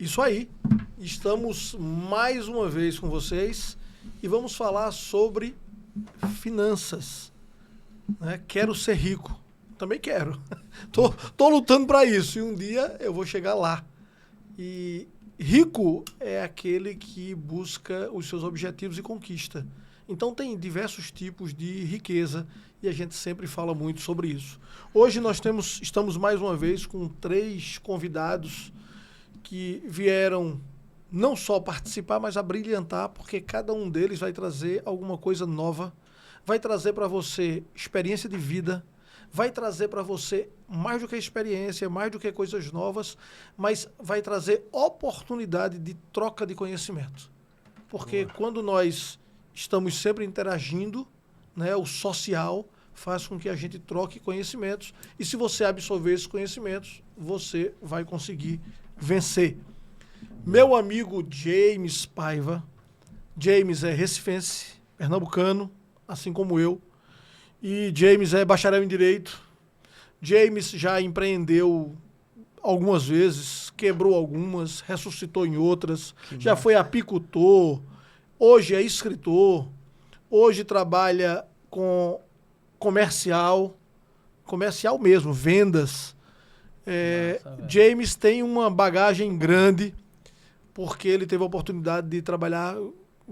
Isso aí. Estamos mais uma vez com vocês e vamos falar sobre finanças. Né? Quero ser rico. Também quero. Tô lutando para isso e um dia eu vou chegar lá. E rico é aquele que busca os seus objetivos e conquista. Então tem diversos tipos de riqueza e a gente sempre fala muito sobre isso. Hoje nós estamos mais uma vez com 3 convidados que vieram não só participar, mas a brilhantar, porque cada um deles vai trazer alguma coisa nova, vai trazer para você experiência de vida, vai trazer para você mais do que experiência, mais do que coisas novas, mas vai trazer oportunidade de troca de conhecimento. Porque quando nós estamos sempre interagindo, né, o social faz com que a gente troque conhecimentos. E se você absorver esses conhecimentos, você vai conseguir vencer. Meu amigo James Paiva. James é recifense, pernambucano, assim como eu. E James é bacharel em Direito. James já empreendeu algumas vezes, quebrou algumas, ressuscitou em outras. Já foi apicultor, hoje é escritor, hoje trabalha com comercial mesmo, vendas. Nossa, James tem uma bagagem grande, porque ele teve a oportunidade de trabalhar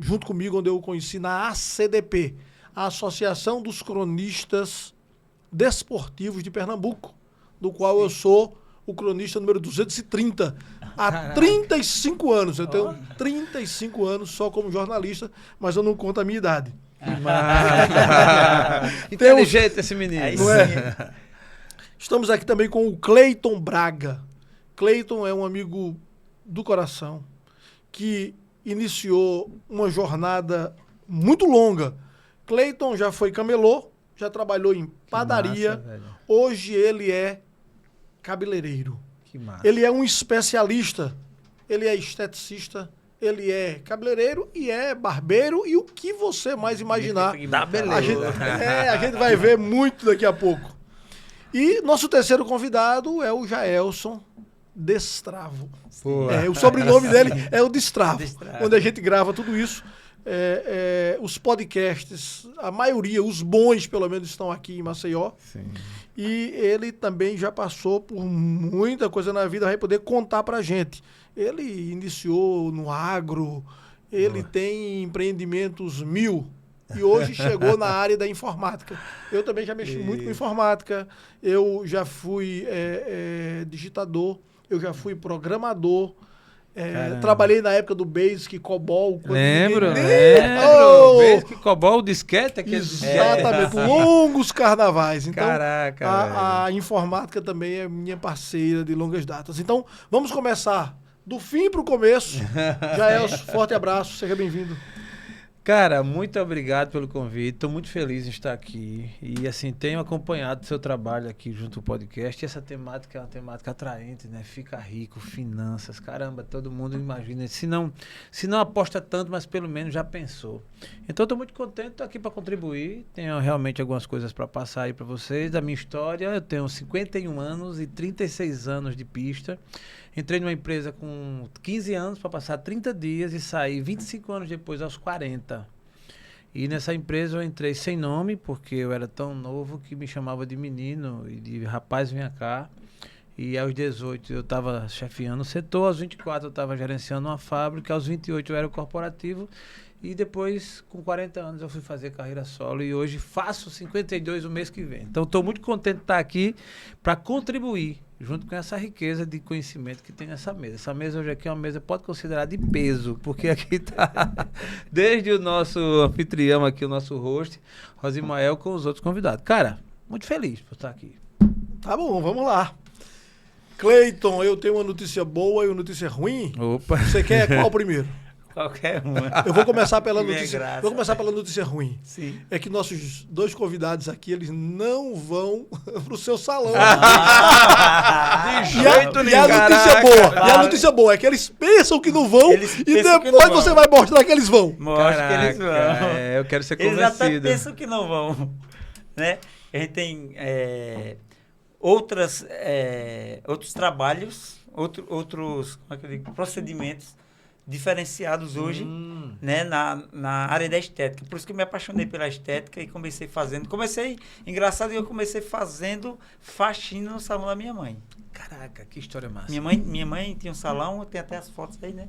junto comigo, onde eu o conheci, na ACDP, a Associação dos Cronistas Desportivos de Pernambuco, do qual eu sou o cronista número 230, há 35 anos. Eu tenho 35 anos só como jornalista, mas eu não conto a minha idade. Inteligente esse menino. Não é? Estamos aqui também com o Cleiton Braga. Cleiton é um amigo do coração que iniciou uma jornada muito longa. Cleiton já foi camelô, já trabalhou em padaria. Massa, hoje ele é cabeleireiro. Que massa. Ele é um especialista. Ele é esteticista. Ele é cabeleireiro e é barbeiro e o que você mais imaginar. Dá beleza. A gente vai ver muito daqui a pouco. E nosso terceiro convidado é o Jaelson Destravo. O sobrenome dele é o Destravo, onde a gente grava tudo isso. Os podcasts, a maioria, os bons pelo menos, estão aqui em Maceió. Sim. E ele também já passou por muita coisa na vida, vai poder contar pra gente. Ele iniciou no agro, ele tem empreendimentos 1000 e hoje chegou na área da informática. Eu também já mexi muito com informática, eu já fui digitador, eu já fui programador, trabalhei na época do Basic, COBOL. Lembro. Basic, COBOL, disquete. Exatamente, longos carnavais. Então, Caraca, a informática também é minha parceira de longas datas. Então, vamos começar do fim para o começo. Jaelson, forte abraço, seja bem-vindo. Cara, muito obrigado pelo convite. Estou muito feliz em estar aqui. E, assim, tenho acompanhado o seu trabalho aqui junto ao podcast. E essa temática é uma temática atraente, né? Fica rico, finanças. Caramba, todo mundo imagina. Se não aposta tanto, mas pelo menos já pensou. Então, estou muito contente de estar aqui para contribuir. Tenho realmente algumas coisas para passar aí para vocês. Da minha história, eu tenho 51 anos e 36 anos de pista. Entrei numa empresa com 15 anos para passar 30 dias e saí 25 anos depois, aos 40. E nessa empresa eu entrei sem nome, porque eu era tão novo que me chamava de menino e de rapaz, venha cá. E aos 18 eu estava chefiando o setor, aos 24 eu estava gerenciando uma fábrica, aos 28 eu era o corporativo. E depois, com 40 anos, eu fui fazer carreira solo e hoje faço 52 o mês que vem. Então, estou muito contente de estar aqui para contribuir junto com essa riqueza de conhecimento que tem nessa mesa. Essa mesa hoje aqui é uma mesa, pode considerar de peso, porque aqui está desde o nosso anfitrião aqui, o nosso host, Rosimael, com os outros convidados. Cara, muito feliz por estar aqui. Tá bom, vamos lá. Cleiton, eu tenho uma notícia boa e uma notícia ruim. Opa. Você quer qual primeiro? Qualquer uma. Eu vou começar pela notícia. Vou começar pela notícia ruim. Sim. É que nossos 2 convidados aqui, eles não vão pro seu salão. De jeito nenhum. E a notícia boa é que eles pensam que não vão e depois você vai mostrar que eles vão. Mostra que eles vão. Eu quero ser convencido. Eles até pensam que não vão, né? A gente tem outros trabalhos, outros como é que eu digo, procedimentos diferenciados hoje, né, na área da estética. Por isso que eu me apaixonei pela estética e engraçado, eu comecei fazendo faxina no salão da minha mãe. Caraca, que história massa. Minha mãe tinha um salão, tem até as fotos aí, né?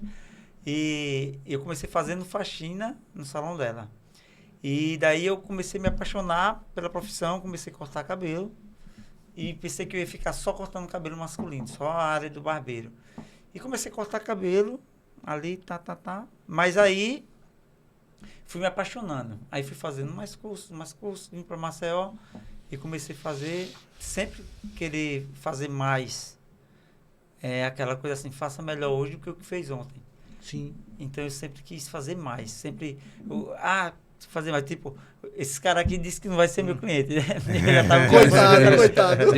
E eu comecei fazendo faxina no salão dela. E daí eu comecei a me apaixonar pela profissão, comecei a cortar cabelo. E pensei que eu ia ficar só cortando cabelo masculino, só a área do barbeiro. E comecei a cortar cabelo ali, Mas aí fui me apaixonando. Aí fui fazendo mais cursos, vim para Maceió e comecei a fazer, sempre querer fazer mais. É aquela coisa assim, faça melhor hoje do que o que fez ontem. Sim. Então eu sempre quis fazer mais, fazer mais, tipo, esse cara aqui disse que não vai ser meu cliente, né? Coitado.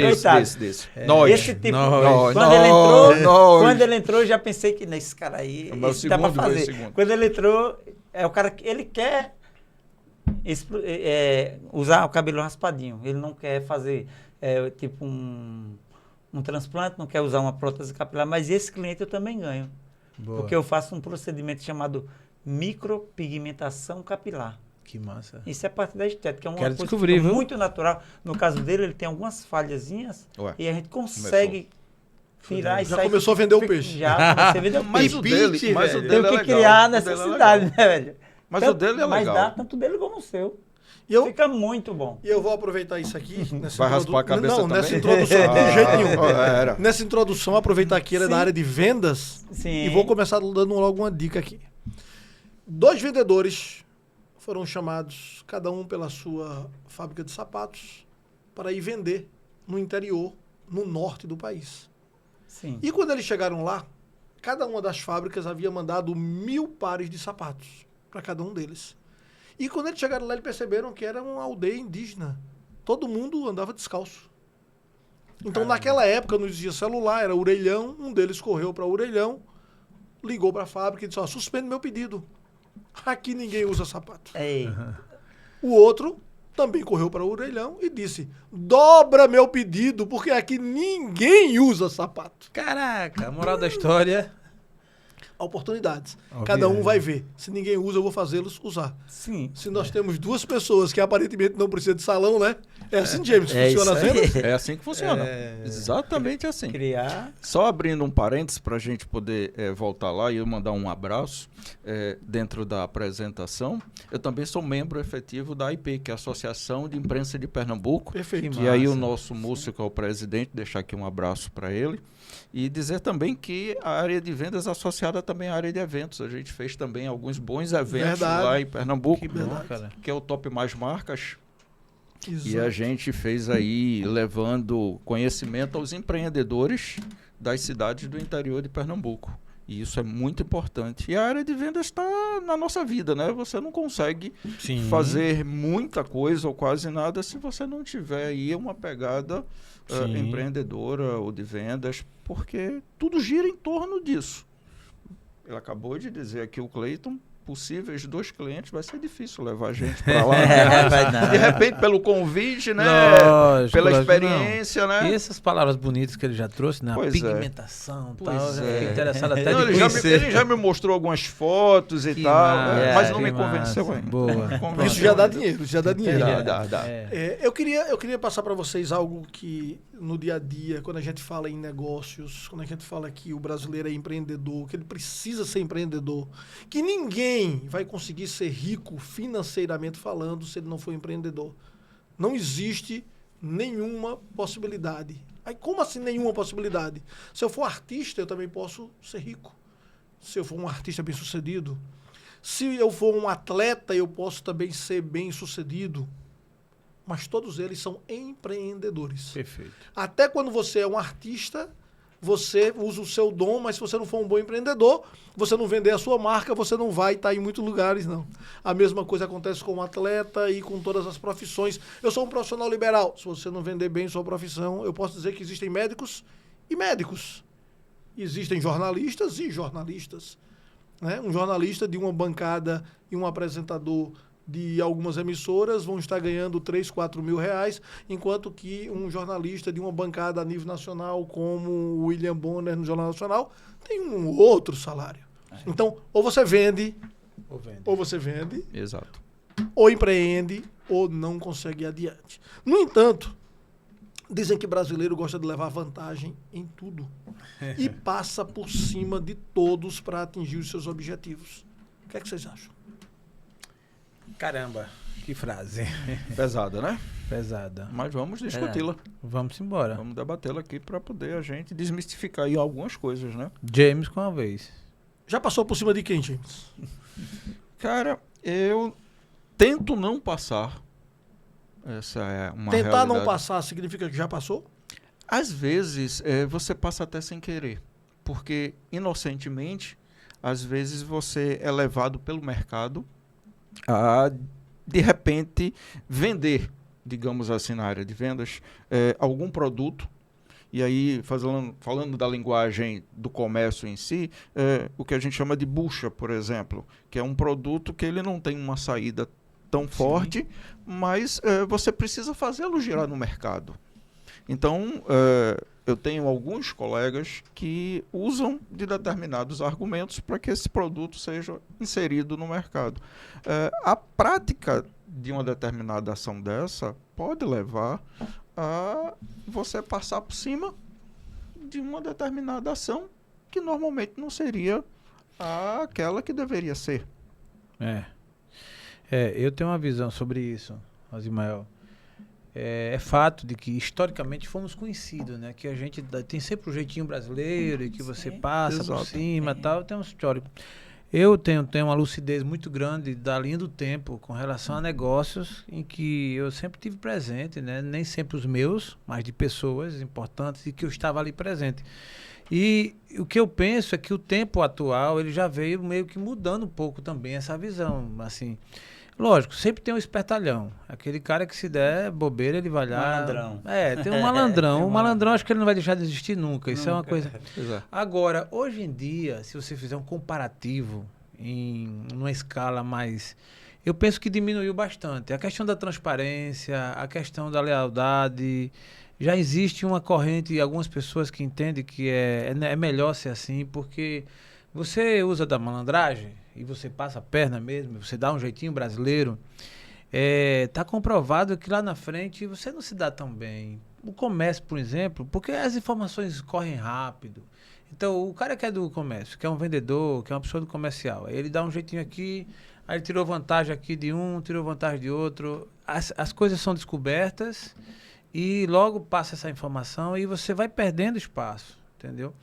Desse. Nós. Esse tipo, nós. Quando ele entrou, eu já pensei que nesse cara aí, esse dá pra fazer. Quando ele entrou, o cara que ele quer usar o cabelo raspadinho, ele não quer fazer tipo um transplante, não quer usar uma prótese capilar, mas esse cliente eu também ganho. Boa. Porque eu faço um procedimento chamado micropigmentação capilar. Que massa. Isso é parte da estética, é uma Quero coisa descobrir, viu? muito natural. No caso dele, ele tem algumas falhazinhas e a gente consegue tirar e Já sair. começou a vender o peixe. Já comecei a vender o Mas peixe. o dele Tem é que legal. criar O dele é necessidade, legal. né, velho? Mas o dele é Mas legal. dá tanto dele como o seu. E eu, Fica muito bom. e eu vou aproveitar isso aqui. Nessa Vai raspar a cabeça Não, também? nessa introdução, de jeito nenhum. Era. Nessa introdução, aproveitar que ele é da Sim. área de vendas Sim. e vou começar dando logo uma dica aqui. 2 vendedores foram chamados, cada um pela sua fábrica de sapatos, para ir vender no interior, no norte do país. Sim. E quando eles chegaram lá, cada uma das fábricas havia mandado 1000 pares de sapatos para cada um deles. E quando eles chegaram lá, eles perceberam que era uma aldeia indígena. Todo mundo andava descalço. Então, naquela época, não existia celular, era orelhão. Um deles correu para orelhão, ligou para a fábrica e disse, suspende meu pedido. Aqui ninguém usa sapato. Ei. O outro também correu para o orelhão e disse, dobra meu pedido, porque aqui ninguém usa sapato. Caraca, a moral da história. Oportunidades. Obviamente. Cada um vai ver. Se ninguém usa, eu vou fazê-los usar. Sim. Se nós temos 2 pessoas que aparentemente não precisam de salão, né? É assim, James, que É funciona isso aí. as vendas? É assim que funciona. Exatamente assim. Criar. Só abrindo um parênteses para a gente poder voltar lá e eu mandar um abraço dentro da apresentação. Eu também sou membro efetivo da AIP, que é a Associação de Imprensa de Pernambuco. Perfeito. E aí o nosso músico, que é o presidente, deixar aqui um abraço para ele. E dizer também que a área de vendas é associada também à área de eventos. A gente fez também alguns bons eventos Verdade. lá em Pernambuco, Que bom, cara. que é o Top Mais Marcas. E a Exato. gente fez aí, levando conhecimento aos empreendedores das cidades do interior de Pernambuco. E isso é muito importante. E a área de vendas está na nossa vida, né? Você não consegue fazer muita coisa ou quase nada se você não tiver aí uma pegada empreendedora ou de vendas, porque tudo gira em torno disso. Ele acabou de dizer aqui, o Cleiton, possíveis 2 clientes, vai ser difícil levar a gente para lá. Vai não. De repente, pelo convite, né? Lógico, Pela lógico, experiência, né? E essas palavras bonitas que ele já trouxe, né? Pois A pigmentação e tal. Pois Já é. fiquei interessado até Não, de ele conhecer. já me mostrou algumas fotos e Que tal, massa, mas não que me convenceu massa. ainda. Boa. Me convenceu Isso já dá ainda. dinheiro, isso já dá dinheiro. Dá. É. Eu queria passar para vocês algo que no dia a dia, quando a gente fala em negócios, quando a gente fala que o brasileiro é empreendedor, que ele precisa ser empreendedor, que ninguém vai conseguir ser rico financeiramente falando se ele não for empreendedor. Não existe nenhuma possibilidade. Aí, como assim nenhuma possibilidade? Se eu for artista, eu também posso ser rico. Se eu for um artista bem-sucedido. Se eu for um atleta, eu posso também ser bem-sucedido. Mas todos eles são empreendedores. Perfeito. Até quando você é um artista, você usa o seu dom, mas se você não for um bom empreendedor, você não vender a sua marca, você não vai estar em muitos lugares, não. A mesma coisa acontece com o atleta e com todas as profissões. Eu sou um profissional liberal. Se você não vender bem sua profissão, eu posso dizer que existem médicos e médicos. Existem jornalistas e jornalistas. Né? Um jornalista de uma bancada e um apresentador de algumas emissoras vão estar ganhando 3, 4 mil reais, enquanto que um jornalista de uma bancada a nível nacional, como o William Bonner no Jornal Nacional, tem um outro salário. Então, ou você vende, ou você vende, Exato. ou empreende, ou não consegue ir adiante. No entanto, dizem que brasileiro gosta de levar vantagem em tudo e passa por cima de todos para atingir os seus objetivos. O que é que vocês acham? Caramba, que frase. Pesada, né? Pesada. Mas vamos discuti-la. Vamos embora. Vamos debatê-la aqui para poder a gente desmistificar aí algumas coisas, né? James com a vez. Já passou por cima de quem, James? Cara, eu tento não passar. Essa é uma Tentar realidade. não passar significa que já passou? Às vezes, você passa até sem querer. Porque, inocentemente, às vezes você é levado pelo mercado a, de repente, vender, digamos assim, na área de vendas, algum produto. E aí, falando da linguagem do comércio em si, o que a gente chama de bucha, por exemplo, que é um produto que ele não tem uma saída tão forte, mas você precisa fazê-lo girar no mercado. Então, eu tenho alguns colegas que usam de determinados argumentos para que esse produto seja inserido no mercado. A prática de uma determinada ação dessa pode levar a você passar por cima de uma determinada ação que normalmente não seria aquela que deveria ser. Eu tenho uma visão sobre isso, Rosimael. É fato de que historicamente fomos conhecidos, né? Que a gente tem sempre o jeitinho brasileiro e que você passa por cima e tal, tem um histórico. Eu tenho uma lucidez muito grande da linha do tempo com relação a negócios em que eu sempre tive presente, né? Nem sempre os meus, mas de pessoas importantes e que eu estava ali presente. E o que eu penso é que o tempo atual ele já veio meio que mudando um pouco também essa visão, assim. Lógico, sempre tem um espertalhão. Aquele cara que se der bobeira, ele vai lá... Malandrão. Tem um malandrão. O malandrão acho que ele não vai deixar de existir nunca. Isso é uma coisa... Exato. Agora, hoje em dia, se você fizer um comparativo numa escala mais... Eu penso que diminuiu bastante. A questão da transparência, a questão da lealdade... Já existe uma corrente e algumas pessoas que entendem que é melhor ser assim, porque você usa da malandragem e você passa a perna mesmo, você dá um jeitinho brasileiro, tá comprovado que lá na frente você não se dá tão bem. O comércio, por exemplo, porque as informações correm rápido. Então, o cara que é do comércio, que é um vendedor, que é uma pessoa do comercial, aí ele dá um jeitinho aqui, aí ele tirou vantagem aqui de um, tirou vantagem de outro. As coisas são descobertas e logo passa essa informação e você vai perdendo espaço, entendeu?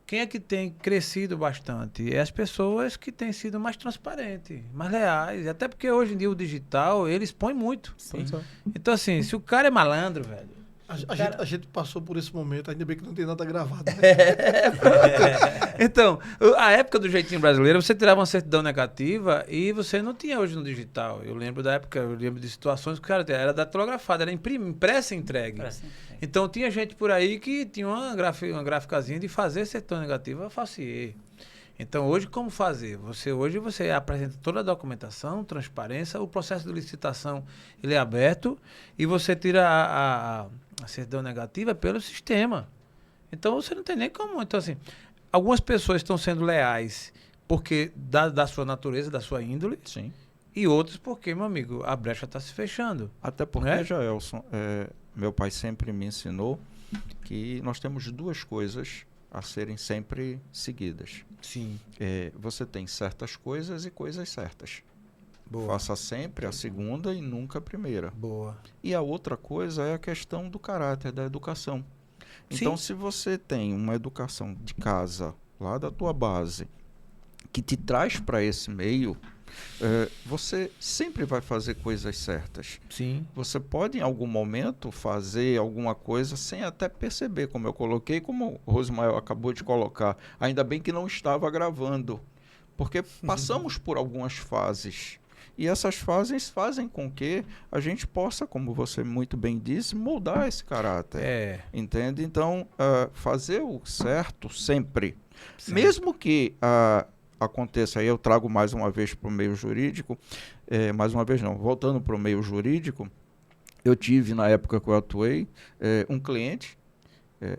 Quem é que tem crescido bastante? É as pessoas que têm sido mais transparentes, mais leais. Até porque hoje em dia o digital, ele expõe muito. Sim. Então, assim, se o cara é malandro, velho... A gente passou por esse momento, ainda bem que não tem nada gravado. Né? Então, a época do jeitinho brasileiro, você tirava uma certidão negativa e você não tinha hoje no digital. Eu lembro da época, eu lembro de situações que o cara era datilografado, era impressa e entregue. Então, tinha gente por aí que tinha uma graficazinha de fazer certidão negativa falsier. Então, hoje, como fazer? Hoje você apresenta toda a documentação, transparência, o processo de licitação ele é aberto e você tira a certidão negativa pelo sistema. Então, você não tem nem como. Então, assim, algumas pessoas estão sendo leais porque da sua natureza, da sua índole. Sim. E outros porque, meu amigo, a brecha está se fechando. Até porque, Jaelson, meu pai sempre me ensinou que nós temos duas coisas a serem sempre seguidas. Sim. Você tem certas coisas e coisas certas. Boa. Faça sempre a segunda e nunca a primeira. Boa. E a outra coisa é a questão do caráter, da educação. Então, se você tem uma educação de casa, lá da tua base, que te traz para esse meio, você sempre vai fazer coisas certas. Sim. Você pode, em algum momento, fazer alguma coisa sem até perceber, como eu coloquei, como o Rosimael acabou de colocar. Ainda bem que não estava gravando, porque passamos por algumas fases. E essas fases fazem com que a gente possa, como você muito bem disse, moldar esse caráter. Entende? Então, fazer o certo sempre. Sim. Mesmo que aconteça, aí eu trago mais uma vez para o meio jurídico, mais uma vez não, voltando para o meio jurídico, eu tive, na época que eu atuei,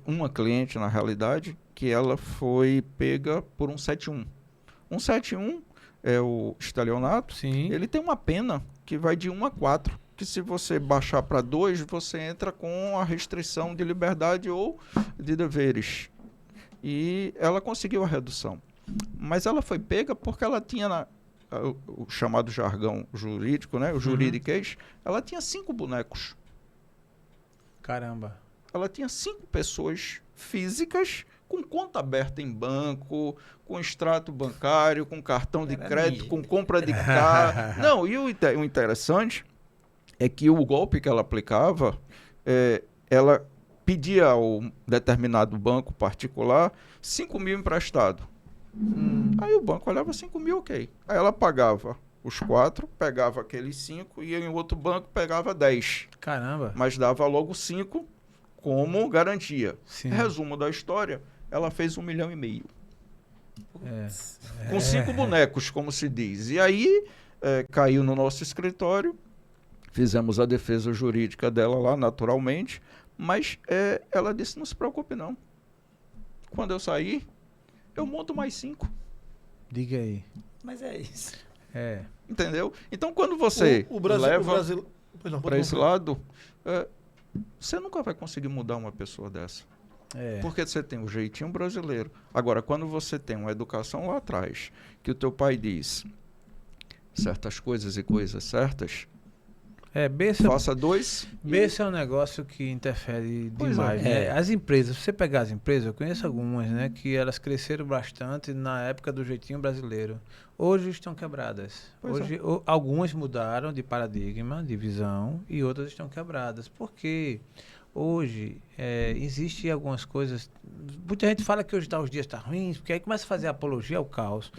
uma cliente, na realidade, que ela foi pega por 171. 171 é o estelionato, Sim. ele tem uma pena que vai de 1 a 4, que se você baixar para 2, você entra com a restrição de liberdade ou de deveres. E ela conseguiu a redução. Mas ela foi pega porque ela tinha, o chamado jargão jurídico, né, o juridiquês, ela tinha 5 bonecos. Caramba. Ela tinha 5 pessoas físicas com conta aberta em banco, com extrato bancário, com cartão de crédito, com compra de carro. Não, e o interessante é que o golpe que ela aplicava, ela pedia ao determinado banco particular 5 mil emprestado. Aí o banco olhava 5 mil, ok. Aí ela pagava os 4, pegava aqueles 5 e em outro banco pegava 10. Caramba. Mas dava logo 5 como garantia. Sim. Resumo da história, ela fez 1,5 milhão. É. Com 5 bonecos, como se diz. E aí caiu no nosso escritório, fizemos a defesa jurídica dela lá, naturalmente, mas ela disse, não se preocupe não. Quando eu sair, eu monto mais 5. Diga aí. Mas é isso. Entendeu? Então, quando você leva para esse lado, você nunca vai conseguir mudar uma pessoa dessa. Porque você tem o jeitinho brasileiro. Agora, quando você tem uma educação lá atrás, que o teu pai diz certas coisas e coisas certas, faça 2. Esse é um negócio que interfere Pois demais. Né? As empresas, se você pegar as empresas, eu conheço algumas, né, que elas cresceram bastante na época do jeitinho brasileiro. Hoje estão quebradas. Hoje, algumas mudaram de paradigma, de visão, e outras estão quebradas. Porque hoje existe algumas coisas. Muita gente fala que hoje os dias estão ruins, porque aí começa a fazer apologia ao caos.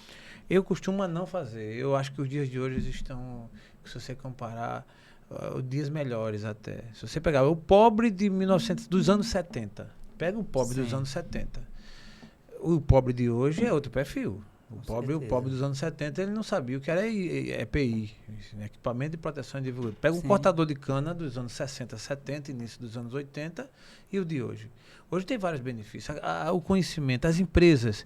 Eu costumo não fazer. Eu acho que os dias de hoje estão, se você comparar, dias melhores até. Se você pegar o pobre dos anos 70, pega o pobre dos anos 70. O pobre de hoje é outro perfil. O pobre dos anos 70, ele não sabia o que era EPI, equipamento de proteção individual. Pega um cortador de cana dos anos 60, 70, início dos anos 80 e o de hoje. Hoje tem vários benefícios. O conhecimento, as empresas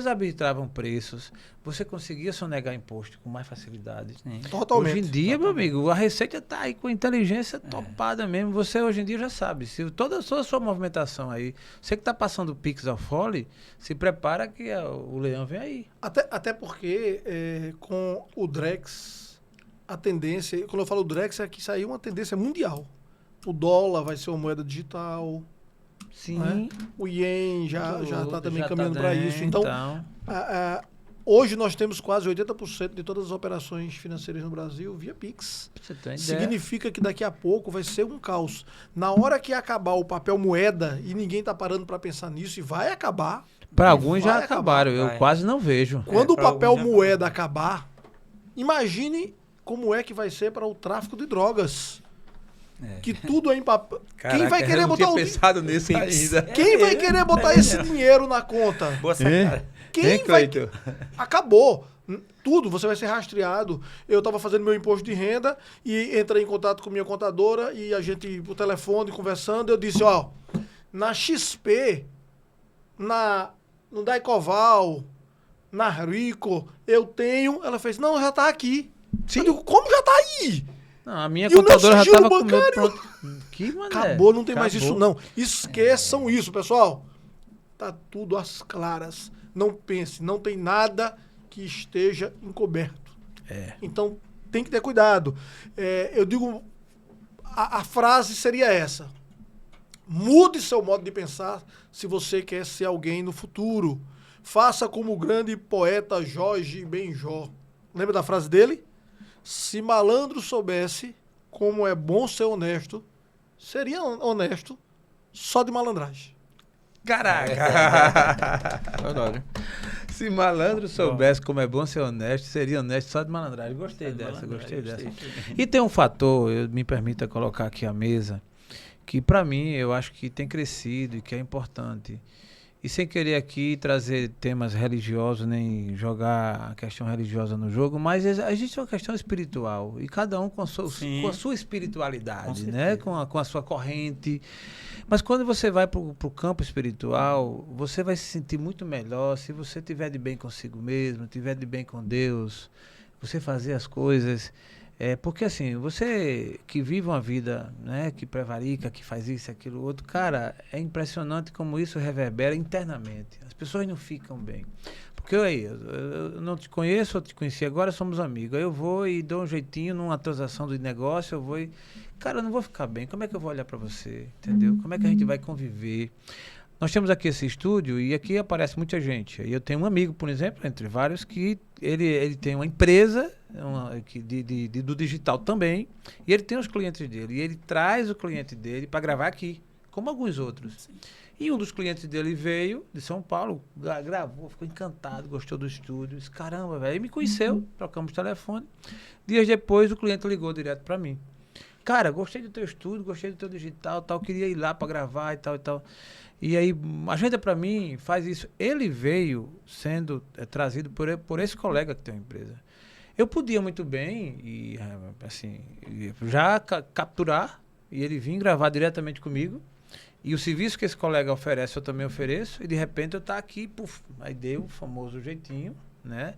arbitravam preços, você conseguia sonegar imposto com mais facilidade. Totalmente. Hoje em dia, meu amigo, a Receita está aí com inteligência topada mesmo. Você hoje em dia já sabe. Se toda a sua movimentação aí, você que está passando o Pix ao Fole, se prepara que o leão vem aí. Até porque com o Drex, a tendência, quando eu falo Drex, é que isso aí é uma tendência mundial. O dólar vai ser uma moeda digital. Sim. Né? O Ien já está também já caminhando tá para dentro, isso. Então, hoje nós temos quase 80% de todas as operações financeiras no Brasil via Pix. Você tem ideia? Significa que daqui a pouco vai ser um caos. Na hora que acabar o papel moeda, e ninguém está parando para pensar nisso, e vai acabar. Para alguns já vai acabaram, acabar. eu quase não vejo. Quando o pra papel alguns já moeda acabar, imagine como é que vai ser para o tráfico de drogas. Que tudo é em papel. Quem vai querer botar pensado nisso ainda. Quem vai querer botar esse dinheiro na conta? Boa sacada. Quem vai... Acabou. Tudo, você vai ser rastreado. Eu estava fazendo meu imposto de renda e entrei em contato com minha contadora e a gente, por telefone, conversando, eu disse, na XP, no Daicoval, na Rico, eu tenho... Ela fez, não, já está aqui. Sim. Eu digo, como já está aí? Não, a minha E o meu contadora já sigilo estava com medo bancário? pronto. Que mané? Acabou, não tem mais Acabou. isso não. Esqueçam isso, pessoal. Tá tudo às claras. Não pense, não tem nada que esteja encoberto. Então, tem que ter cuidado. Eu digo, a frase seria essa. Mude seu modo de pensar se você quer ser alguém no futuro. Faça como o grande poeta Jorge Benjor. Lembra da frase dele? Se malandro soubesse como é bom ser honesto, seria honesto só de malandragem. Caraca! Verdade. Se malandro soubesse como é bom ser honesto, seria honesto só de malandragem. Gostei dessa. E tem um fator, me permita colocar aqui à mesa, que para mim eu acho que tem crescido e que é importante. E sem querer aqui trazer temas religiosos, nem jogar a questão religiosa no jogo, mas existe uma questão espiritual. E cada um com a sua espiritualidade, né? Com a sua corrente. Mas quando você vai para o campo espiritual, você vai se sentir muito melhor se você estiver de bem consigo mesmo, estiver de bem com Deus, você fazer as coisas. Porque assim, você que vive uma vida, né, que prevarica, que faz isso, aquilo, outro, cara, é impressionante como isso reverbera internamente. As pessoas não ficam bem. Porque eu não te conheço, eu te conheci agora, somos amigos. Aí eu vou e dou um jeitinho numa transação de negócio, eu vou e... Cara, eu não vou ficar bem. Como é que eu vou olhar para você? Entendeu? Como é que a gente vai conviver? Nós temos aqui esse estúdio e aqui aparece muita gente. E eu tenho um amigo, por exemplo, entre vários, que ele tem uma empresa do digital também, e ele tem os clientes dele. E ele traz o cliente dele para gravar aqui, como alguns outros. Sim. E um dos clientes dele veio de São Paulo, gravou, ficou encantado, gostou do estúdio. Disse, caramba, velho. Ele me conheceu, trocamos telefone. Dias depois, o cliente ligou direto para mim. Cara, gostei do teu estúdio, gostei do teu digital, tal, queria ir lá para gravar e tal e tal. E aí, agenda para mim, faz isso. Ele veio sendo trazido por esse colega que tem uma empresa. Eu podia muito bem, e assim, já capturar, e ele vir gravar diretamente comigo, e o serviço que esse colega oferece, eu também ofereço, e de repente eu tá aqui, puf, aí deu o famoso jeitinho, né?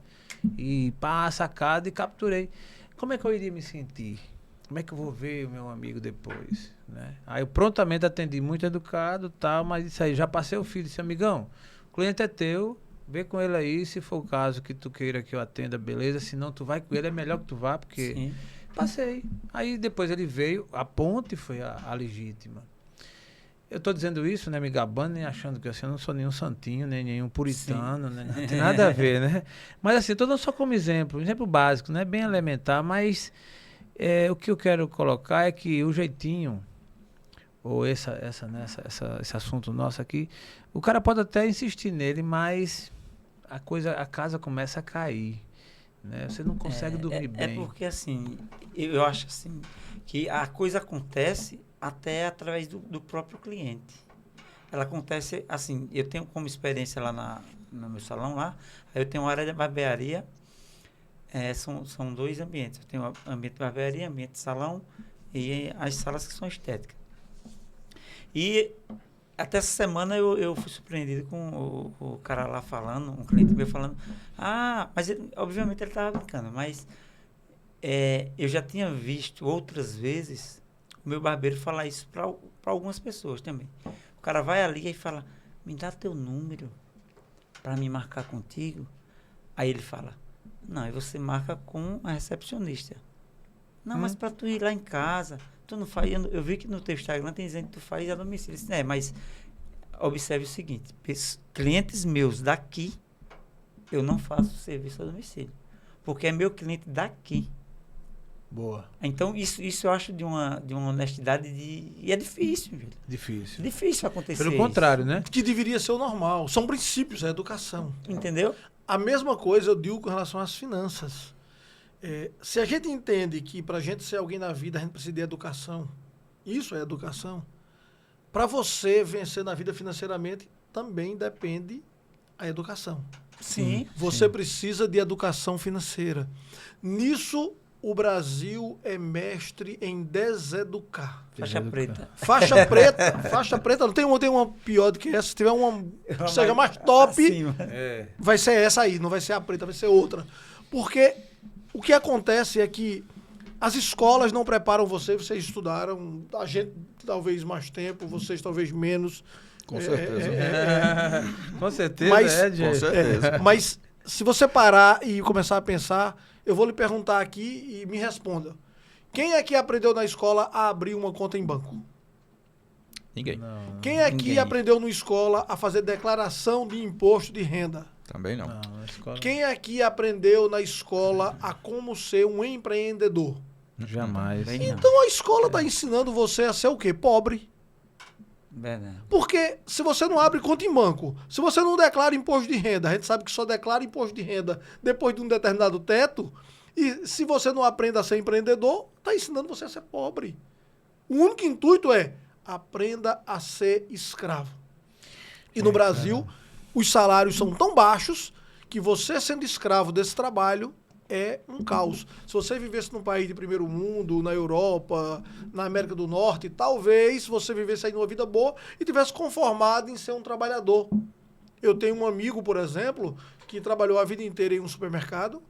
E pá, sacada, e capturei. Como é que eu iria me sentir? Como é que eu vou ver o meu amigo depois, né? Aí eu prontamente atendi, muito educado, tal, mas isso aí, já passei o fio, disse, amigão, o cliente é teu, vê com ele aí, se for o caso que tu queira que eu atenda, beleza, se não tu vai com ele, é melhor que tu vá, porque... Sim. Passei. Aí depois ele veio, a ponte foi a legítima. Eu tô dizendo isso, né, me gabando, nem achando que assim, eu não sou nenhum santinho, nem nenhum puritano, né, não tem nada a ver, né? Mas assim, eu tô dando só como exemplo, básico, né, bem elementar, mas... o que eu quero colocar é que o jeitinho, ou esse assunto nosso aqui, o cara pode até insistir nele, mas a casa começa a cair, né? Você não consegue dormir bem. É porque assim, eu acho assim, que a coisa acontece até através do próprio cliente. Ela acontece assim, eu tenho como experiência lá no meu salão lá, aí eu tenho uma área de barbearia. São dois ambientes. Eu tenho o ambiente de barbearia, ambiente de salão e as salas que são estéticas. E até essa semana eu fui surpreendido com o cara lá falando, um cliente meu falando, mas obviamente ele estava brincando, mas eu já tinha visto outras vezes o meu barbeiro falar isso para algumas pessoas também. O cara vai ali e fala, me dá teu número para me marcar contigo. Aí ele fala, não, aí você marca com a recepcionista. Não, mas para tu ir lá em casa, tu não faz... Eu vi que no teu Instagram tem dizendo que tu faz a domicílio. Mas observe o seguinte, clientes meus daqui, eu não faço serviço a domicílio. Porque é meu cliente daqui. Boa. Então, isso eu acho de uma honestidade e é difícil, velho. Difícil acontecer. Pelo contrário, né? Que deveria ser o normal. São princípios, é educação. Entendeu? A mesma coisa eu digo com relação às finanças. Se a gente entende que para a gente ser alguém na vida, a gente precisa de educação, isso é educação, para você vencer na vida financeiramente, também depende a educação. Sim. Você precisa de educação financeira. Nisso, o Brasil é mestre em deseducar. Faixa preta. Faixa preta. Não tem uma pior do que essa. Se tiver uma que seja mais top, vai ser essa aí. Não vai ser a preta, vai ser outra. Porque o que acontece é que as escolas não preparam vocês estudaram, a gente talvez mais tempo, vocês talvez menos. Com certeza. Com certeza. Mas se você parar e começar a pensar, eu vou lhe perguntar aqui e me responda. Quem aqui aprendeu na escola a abrir uma conta em banco? Ninguém. Não, Quem aqui aprendeu na escola a fazer declaração de imposto de renda? Também não. Quem aqui aprendeu na escola a como ser um empreendedor? Jamais. Então a escola está ensinando você a ser o quê? Pobre. Verdade. Porque se você não abre conta em banco, se você não declara imposto de renda, a gente sabe que só declara imposto de renda depois de um determinado teto, e se você não aprende a ser empreendedor, está ensinando você a ser pobre. O único intuito é aprenda a ser escravo. E no Brasil, os salários são tão baixos que você sendo escravo desse trabalho é um caos. Se você vivesse num país de primeiro mundo, na Europa, na América do Norte, talvez você vivesse aí numa vida boa e tivesse conformado em ser um trabalhador. Eu tenho um amigo, por exemplo, que trabalhou a vida inteira em um supermercado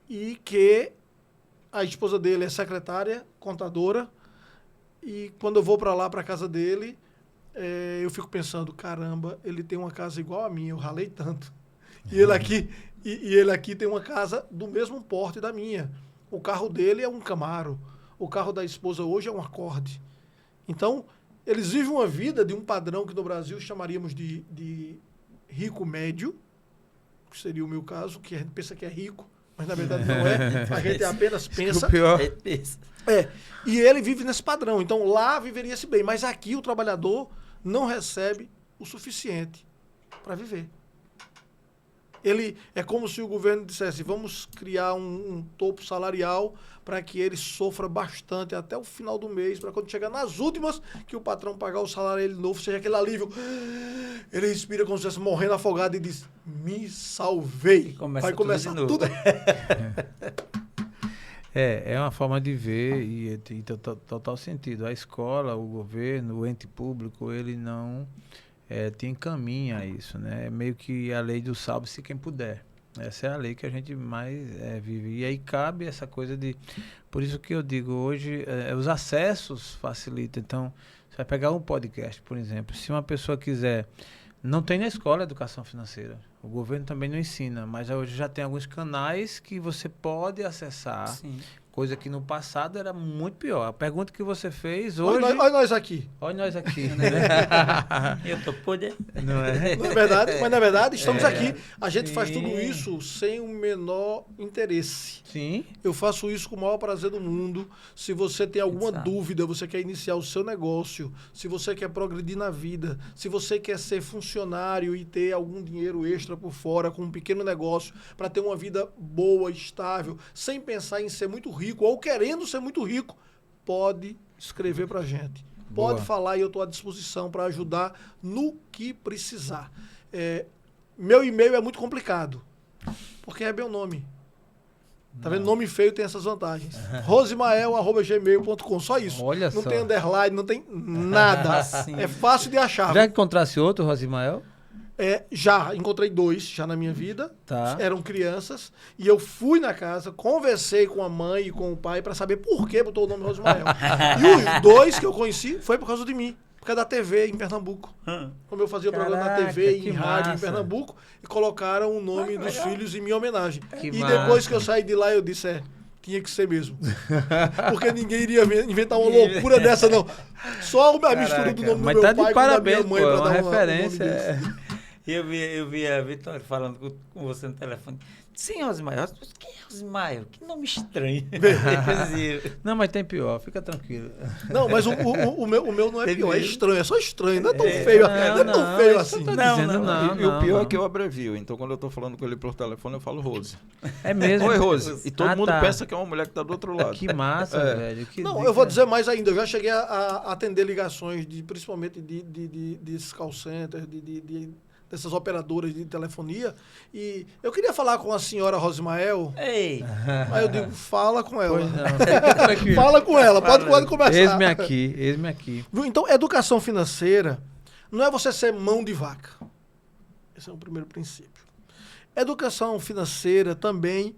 e que a esposa dele é secretária, contadora, e quando eu vou para lá, para casa dele, eu fico pensando, caramba, ele tem uma casa igual a minha, eu ralei tanto. E ele aqui tem uma casa do mesmo porte da minha. O carro dele é um Camaro. O carro da esposa hoje é um Accord. Então, eles vivem uma vida de um padrão que no Brasil chamaríamos de rico médio, que seria o meu caso, que a gente pensa que é rico, mas na verdade não é. A gente apenas pensa. E ele vive nesse padrão. Então, lá viveria-se bem. Mas aqui o trabalhador não recebe o suficiente para viver. Ele é como se o governo dissesse, vamos criar um topo salarial para que ele sofra bastante até o final do mês, para quando chegar nas últimas, que o patrão pagar o salário dele novo, seja aquele alívio. Ele respira como se estivesse morrendo afogado e diz, me salvei. Vai começar tudo. É uma forma de ver e tem total sentido. A escola, o governo, o ente público, ele não... te encaminha a isso, né? É meio que a lei do salve-se quem puder. Essa é a lei que a gente mais vive. E aí cabe essa coisa de... Por isso que eu digo, hoje, os acessos facilitam. Então, você vai pegar um podcast, por exemplo. Se uma pessoa quiser... Não tem na escola educação financeira. O governo também não ensina. Mas hoje já tem alguns canais que você pode acessar. Sim. Coisa que no passado era muito pior. A pergunta que você fez hoje... Olha nós aqui. Olha nós aqui. Eu tô podendo. Não é? Não é verdade? Mas na verdade estamos aqui. A gente faz tudo isso sem o menor interesse. Sim. Eu faço isso com o maior prazer do mundo. Se você tem alguma dúvida, você quer iniciar o seu negócio, se você quer progredir na vida, se você quer ser funcionário e ter algum dinheiro extra por fora com um pequeno negócio para ter uma vida boa, estável, sem pensar em ser muito rico ou querendo ser muito rico, pode escrever pra gente. Pode falar e eu estou à disposição para ajudar no que precisar. Meu e-mail é muito complicado, porque é meu nome. Tá vendo? Nome feio tem essas vantagens. rosimael@gmail.com, só isso. Olha não só. tem underline, não tem nada. É fácil de achar. Já encontrasse outro, Rosimael? Já encontrei 2 já na minha vida. Tá. Eram crianças. E eu fui na casa, conversei com a mãe e com o pai para saber por que botou o nome Rosimael. E os 2 que eu conheci foi por causa de mim. Por causa da TV em Pernambuco. Como eu fazia programa na TV e em rádio em Pernambuco, e colocaram o nome dos filhos em minha homenagem. Depois que eu saí de lá, eu disse, tinha que ser mesmo. Porque ninguém iria inventar uma loucura dessa, não. Só a mistura do nome do meu pai com da minha mãe para dar uma referência. Eu vi a Vitória falando com você no telefone. Sim, Rosimael. Quem é Rosimael? Que nome estranho. Não, mas tem pior, fica tranquilo. Não, mas o meu não é pior, é estranho, é só estranho, não é tão feio, não é tão feio assim. Não, e o pior é que eu abrevio, então quando eu tô falando com ele por telefone, eu falo Rose. É mesmo? Oi, Rose. E todo mundo pensa que é uma mulher que tá do outro lado. Que massa, velho. Eu vou dizer mais ainda, eu já cheguei a atender ligações, principalmente de call center, dessas operadoras de telefonia, e eu queria falar com a senhora Rosimael. Ei! Aí eu digo, fala com ela. Não, fala com ela, pode começar. Eis-me aqui. Então, educação financeira não é você ser mão de vaca. Esse é o primeiro princípio. Educação financeira também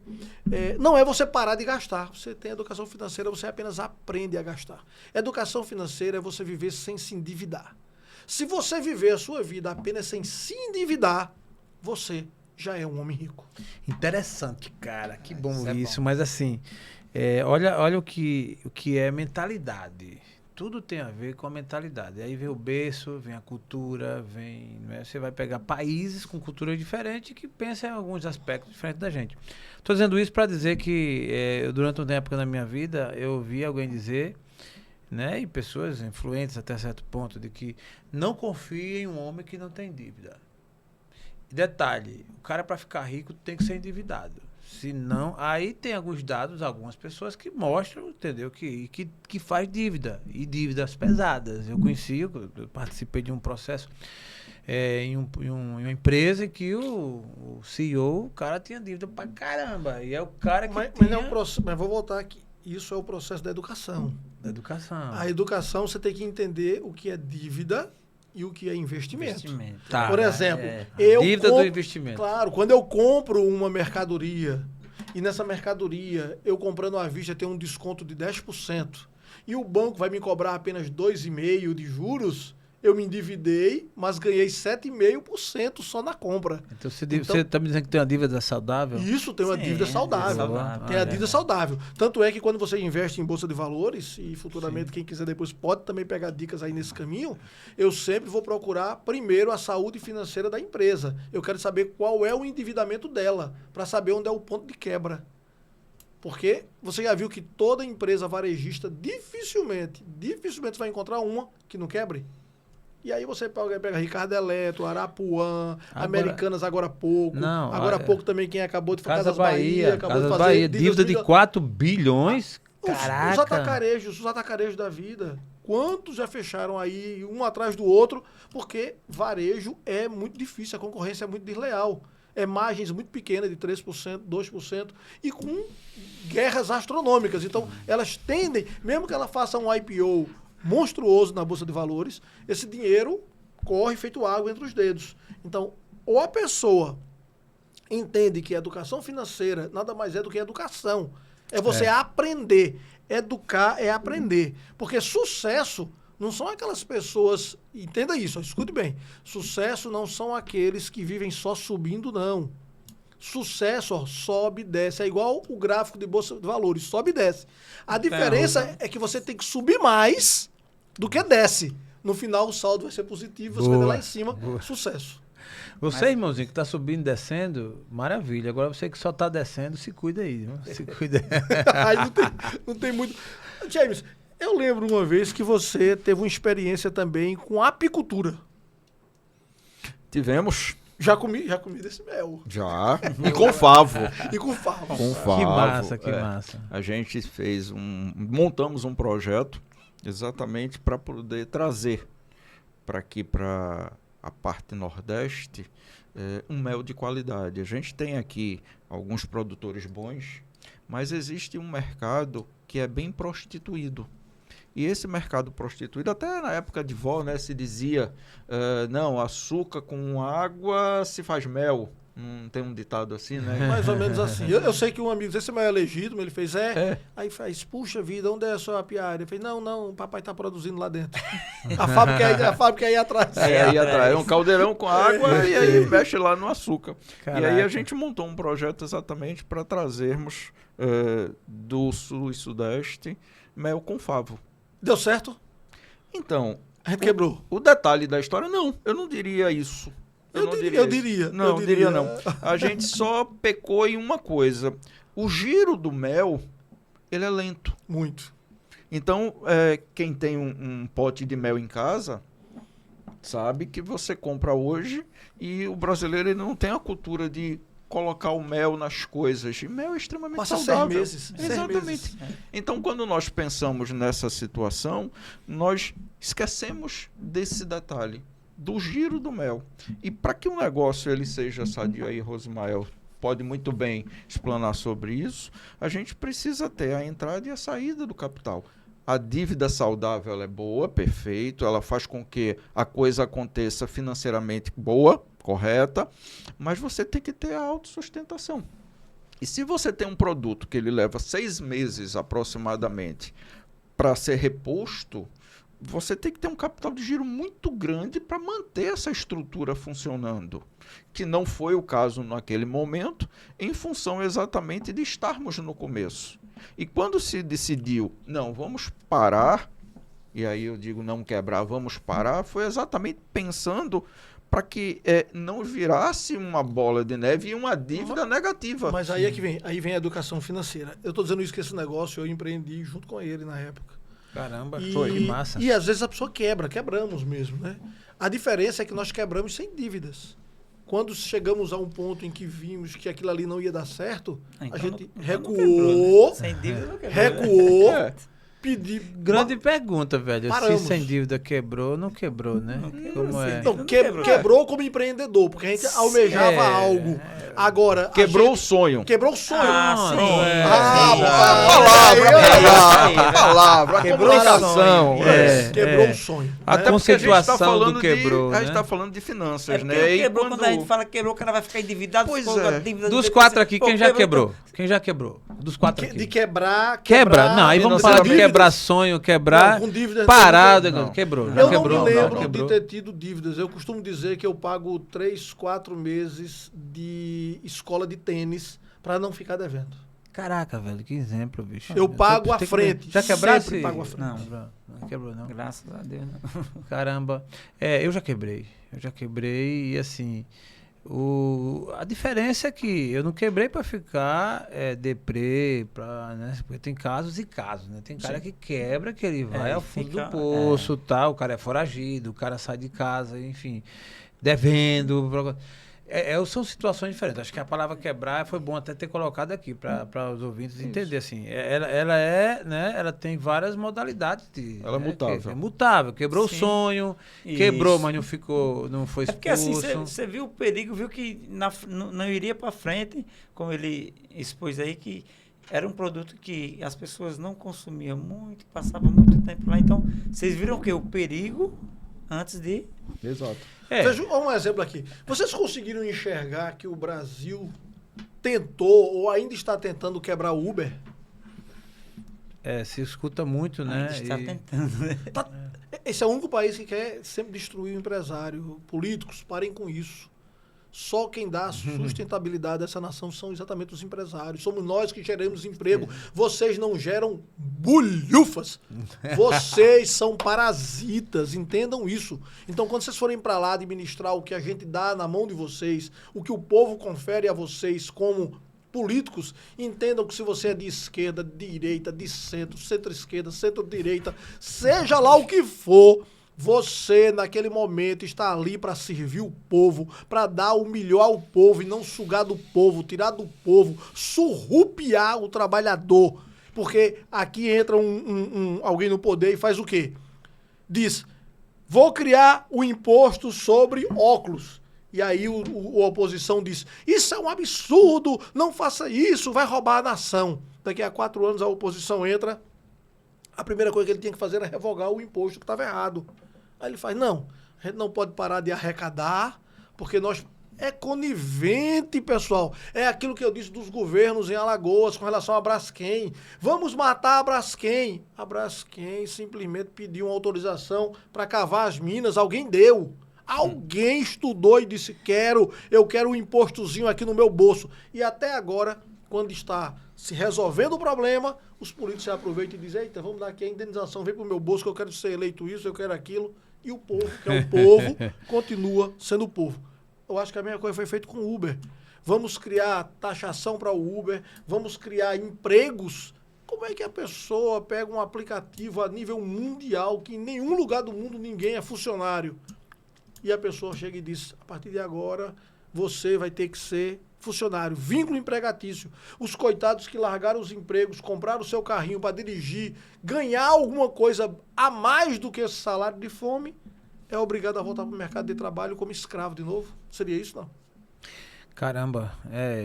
não é você parar de gastar. Você tem educação financeira, você apenas aprende a gastar. Educação financeira é você viver sem se endividar. Se você viver a sua vida apenas sem se endividar, você já é um homem rico. Interessante, cara. Que bom isso. Mas assim, olha o que é mentalidade. Tudo tem a ver com a mentalidade. Aí vem o berço, vem a cultura, você vai pegar países com cultura diferente que pensam em alguns aspectos diferentes da gente. Estou dizendo isso para dizer que durante uma época na minha vida, eu ouvi alguém dizer... Né? E pessoas influentes até certo ponto de que não confie em um homem que não tem dívida. E detalhe, o cara para ficar rico tem que ser endividado. Senão, aí tem alguns dados, algumas pessoas que mostram, entendeu, que faz dívida, e dívidas pesadas. Eu participei de um processo. em uma empresa que o CEO, o cara tinha dívida pra caramba. E é o cara que Mas tinha mas vou voltar aqui. Isso é o processo da educação. da educação. A educação, você tem que entender o que é dívida e o que é investimento. Tá. Por exemplo, É. eu Dívida do compro, investimento. claro, quando eu compro uma mercadoria e nessa mercadoria eu comprando à vista tem um desconto de 10% e o banco vai me cobrar apenas 2,5% de juros, eu me endividei, mas ganhei 7,5% só na compra. Então você tá me dizendo que tem uma dívida saudável? E isso tem uma Sim, dívida saudável. saudável. Tem a Ah, dívida saudável. Tanto é que quando você investe em bolsa de valores, e futuramente quem quiser depois pode também pegar dicas aí nesse caminho, eu sempre vou procurar primeiro a saúde financeira da empresa. Eu quero saber qual é o endividamento dela, para saber onde é o ponto de quebra. Porque você já viu que toda empresa varejista dificilmente você vai encontrar uma que não quebre. E aí você pega Ricardo Eletro, Arapuã, Americanas agora há pouco. Não, agora há pouco também quem acabou de fazer Casa Casas Bahia, acabou Casa de fazer Bahia, dívida de 4 bilhões. Os Caraca. atacarejos da vida. Quantos já fecharam aí, um atrás do outro? Porque varejo é muito difícil, a concorrência é muito desleal. É margens muito pequenas, de 3%, 2%, e com guerras astronômicas. Então, elas tendem, mesmo que ela faça um IPO monstruoso na Bolsa de Valores, esse dinheiro corre feito água entre os dedos. Então, ou a pessoa entende que a educação financeira nada mais é do que educação. É você aprender. Educar é aprender. Porque sucesso não são aquelas pessoas... Entenda isso, escute bem. Sucesso não são aqueles que vivem só subindo, não. Sucesso, ó, sobe e desce. É igual o gráfico de Bolsa de Valores, sobe e desce. A diferença é que você tem que subir mais do que desce. No final, o saldo vai ser positivo, você vai ver lá em cima, sucesso. Você, irmãozinho, que tá subindo e descendo, maravilha. Agora você que só tá descendo, se cuida aí. Viu? Se cuida. Aí não tem muito... James, eu lembro uma vez que você teve uma experiência também com apicultura. Tivemos. Já comi desse mel. Já. E com favo. E com favo. Com favo. Que massa, que é. massa. A gente montamos um projeto exatamente para poder trazer para aqui, para a parte nordeste, um mel de qualidade. A gente tem aqui alguns produtores bons, mas existe um mercado que é bem prostituído. E esse mercado prostituído, até na época de vó, né, se dizia, não, açúcar com água se faz mel. Não tem um ditado assim, né? Mais ou menos assim. Eu sei que um amigo, esse é legítimo, ele fez, aí faz, puxa vida, onde é a sua apiária? Ele fez, não, o papai tá produzindo lá dentro. A fábrica é aí atrás. Aí atrás, é um caldeirão com água e aí mexe lá no açúcar. Caraca. E aí a gente montou um projeto exatamente para trazermos do sul e sudeste mel com favo. Deu certo? Então, A gente quebrou. o detalhe da história, não, eu não diria isso. Eu diria. Não, diria não. A gente só pecou em uma coisa. O giro do mel, ele é lento. Muito. Então, quem tem um pote de mel em casa, sabe que você compra hoje e o brasileiro ele não tem a cultura de colocar o mel nas coisas. E mel é extremamente Passa saudável. 6 meses. Exatamente. Então, quando nós pensamos nessa situação, nós esquecemos desse detalhe, do giro do mel. E para que o negócio ele seja sadio, aí Rosmael pode muito bem explanar sobre isso, a gente precisa ter a entrada e a saída do capital. A dívida saudável ela é boa, perfeito, ela faz com que a coisa aconteça financeiramente boa, correta, mas você tem que ter a autossustentação. E se você tem um produto que ele leva 6 meses aproximadamente para ser reposto, você tem que ter um capital de giro muito grande para manter essa estrutura funcionando, que não foi o caso naquele momento, em função exatamente de estarmos no começo. E quando se decidiu, não, vamos parar, e aí eu digo não quebrar, vamos parar, foi exatamente pensando para que não virasse uma bola de neve e uma dívida negativa. Mas aí é que vem a educação financeira. Eu estou dizendo isso que esse negócio eu empreendi junto com ele na época. Caramba, E, que massa. E às vezes a pessoa quebramos mesmo, né? A diferença é que nós quebramos sem dívidas. Quando chegamos a um ponto em que vimos que aquilo ali não ia dar certo, Então a gente não recuou, quebrou, né? Sem dívida não quebrou. recuou, pedir... Grande pergunta, velho. Paramos. Se sem dívida quebrou, não quebrou, né? Como é? Não, Não quebrou. quebrou como empreendedor, porque a gente almejava algo. Agora, Quebrou o sonho. quebrou o sonho. Ah, sim. Palavra, Quebrou comunicação. o sonho. É. Quebrou o sonho. Até A porque a gente está conceituação falando do quebrou, a gente né? tá falando de finanças, É porque né? E quebrou, quando a gente fala quebrou, o cara vai ficar endividado. Pois ficou é. com a dívida Dos dele, 4 você- aqui, Pô, quem já quebrou? Quem já quebrou? Dos 4 aqui. De quebrar... Quebra? Não, aí vamos falar de dívidas. quebrar sonho, quebrar... Não, com dívidas Parado, não. quebrou. Eu Já não quebrou, me lembro quebrou. de ter tido dívidas. Eu costumo dizer que eu pago 3, 4 meses de escola de tênis para não ficar devendo. Caraca, velho, que exemplo, bicho. Eu pago à Tem que- frente. Já quebrasse? Sempre pago à frente. Não quebrou, não. Graças a Deus, não. Caramba. Eu já quebrei. E assim, a diferença é que eu não quebrei pra ficar deprê, né? Porque tem casos e casos, né? Tem cara que quebra, que ele vai ao fundo fica- do poço, tá? O cara é foragido, o cara sai de casa, enfim, devendo. São situações diferentes. Acho que a palavra quebrar foi bom até ter colocado aqui para os ouvintes entender assim. Ela tem várias modalidades Ela é né, mutável. que é mutável. Quebrou Sim. o sonho, Isso. quebrou, mas não foi É expulso. porque assim, você viu o perigo, viu que não iria para frente, como ele expôs aí, que era um produto que as pessoas não consumiam muito, passavam muito tempo lá. Então, vocês viram o quê? O perigo antes de... Exato. Veja um exemplo aqui. Vocês conseguiram enxergar que o Brasil tentou ou ainda está tentando quebrar o Uber? Se escuta muito, né? Ainda está E- tentando, né? Esse é o único país que quer sempre destruir o empresário. Políticos, parem com isso. Só quem dá sustentabilidade a essa nação são exatamente os empresários. Somos nós que geramos emprego. Vocês não geram bulhufas. Vocês são parasitas. Entendam isso. Então, quando vocês forem para lá administrar o que a gente dá na mão de vocês, o que o povo confere a vocês como políticos, entendam que se você é de esquerda, de direita, de centro, centro-esquerda, centro-direita, seja lá o que for, você, naquele momento, está ali para servir o povo, para dar o melhor ao povo e não sugar do povo, tirar do povo, surrupiar o trabalhador. Porque aqui entra alguém no poder e faz o quê? Diz, vou criar o imposto sobre óculos. E aí a oposição diz, isso é um absurdo, não faça isso, vai roubar a nação. Daqui a 4 anos a oposição entra, a primeira coisa que ele tinha que fazer era revogar o imposto que estava errado. Aí ele faz, não, a gente não pode parar de arrecadar, porque nós... É conivente, pessoal. É aquilo que eu disse dos governos em Alagoas com relação a Braskem. Vamos matar a Braskem. A Braskem simplesmente pediu uma autorização para cavar as minas. Alguém deu. Alguém estudou e disse, eu quero um impostozinho aqui no meu bolso. E até agora, quando está se resolvendo o problema, os políticos se aproveitam e dizem, eita, vamos dar aqui a indenização, vem pro meu bolso que eu quero ser eleito isso, eu quero aquilo. E o povo, que é o povo, continua sendo o povo. Eu acho que a mesma coisa foi feita com o Uber. Vamos criar taxação para o Uber, vamos criar empregos. Como é que a pessoa pega um aplicativo a nível mundial, que em nenhum lugar do mundo ninguém é funcionário, e a pessoa chega e diz, a partir de agora, você vai ter que ser funcionário, vínculo empregatício. Os coitados que largaram os empregos, compraram o seu carrinho para dirigir, ganhar alguma coisa a mais do que esse salário de fome, é obrigado a voltar para o mercado de trabalho como escravo de novo? Seria isso, não? Caramba,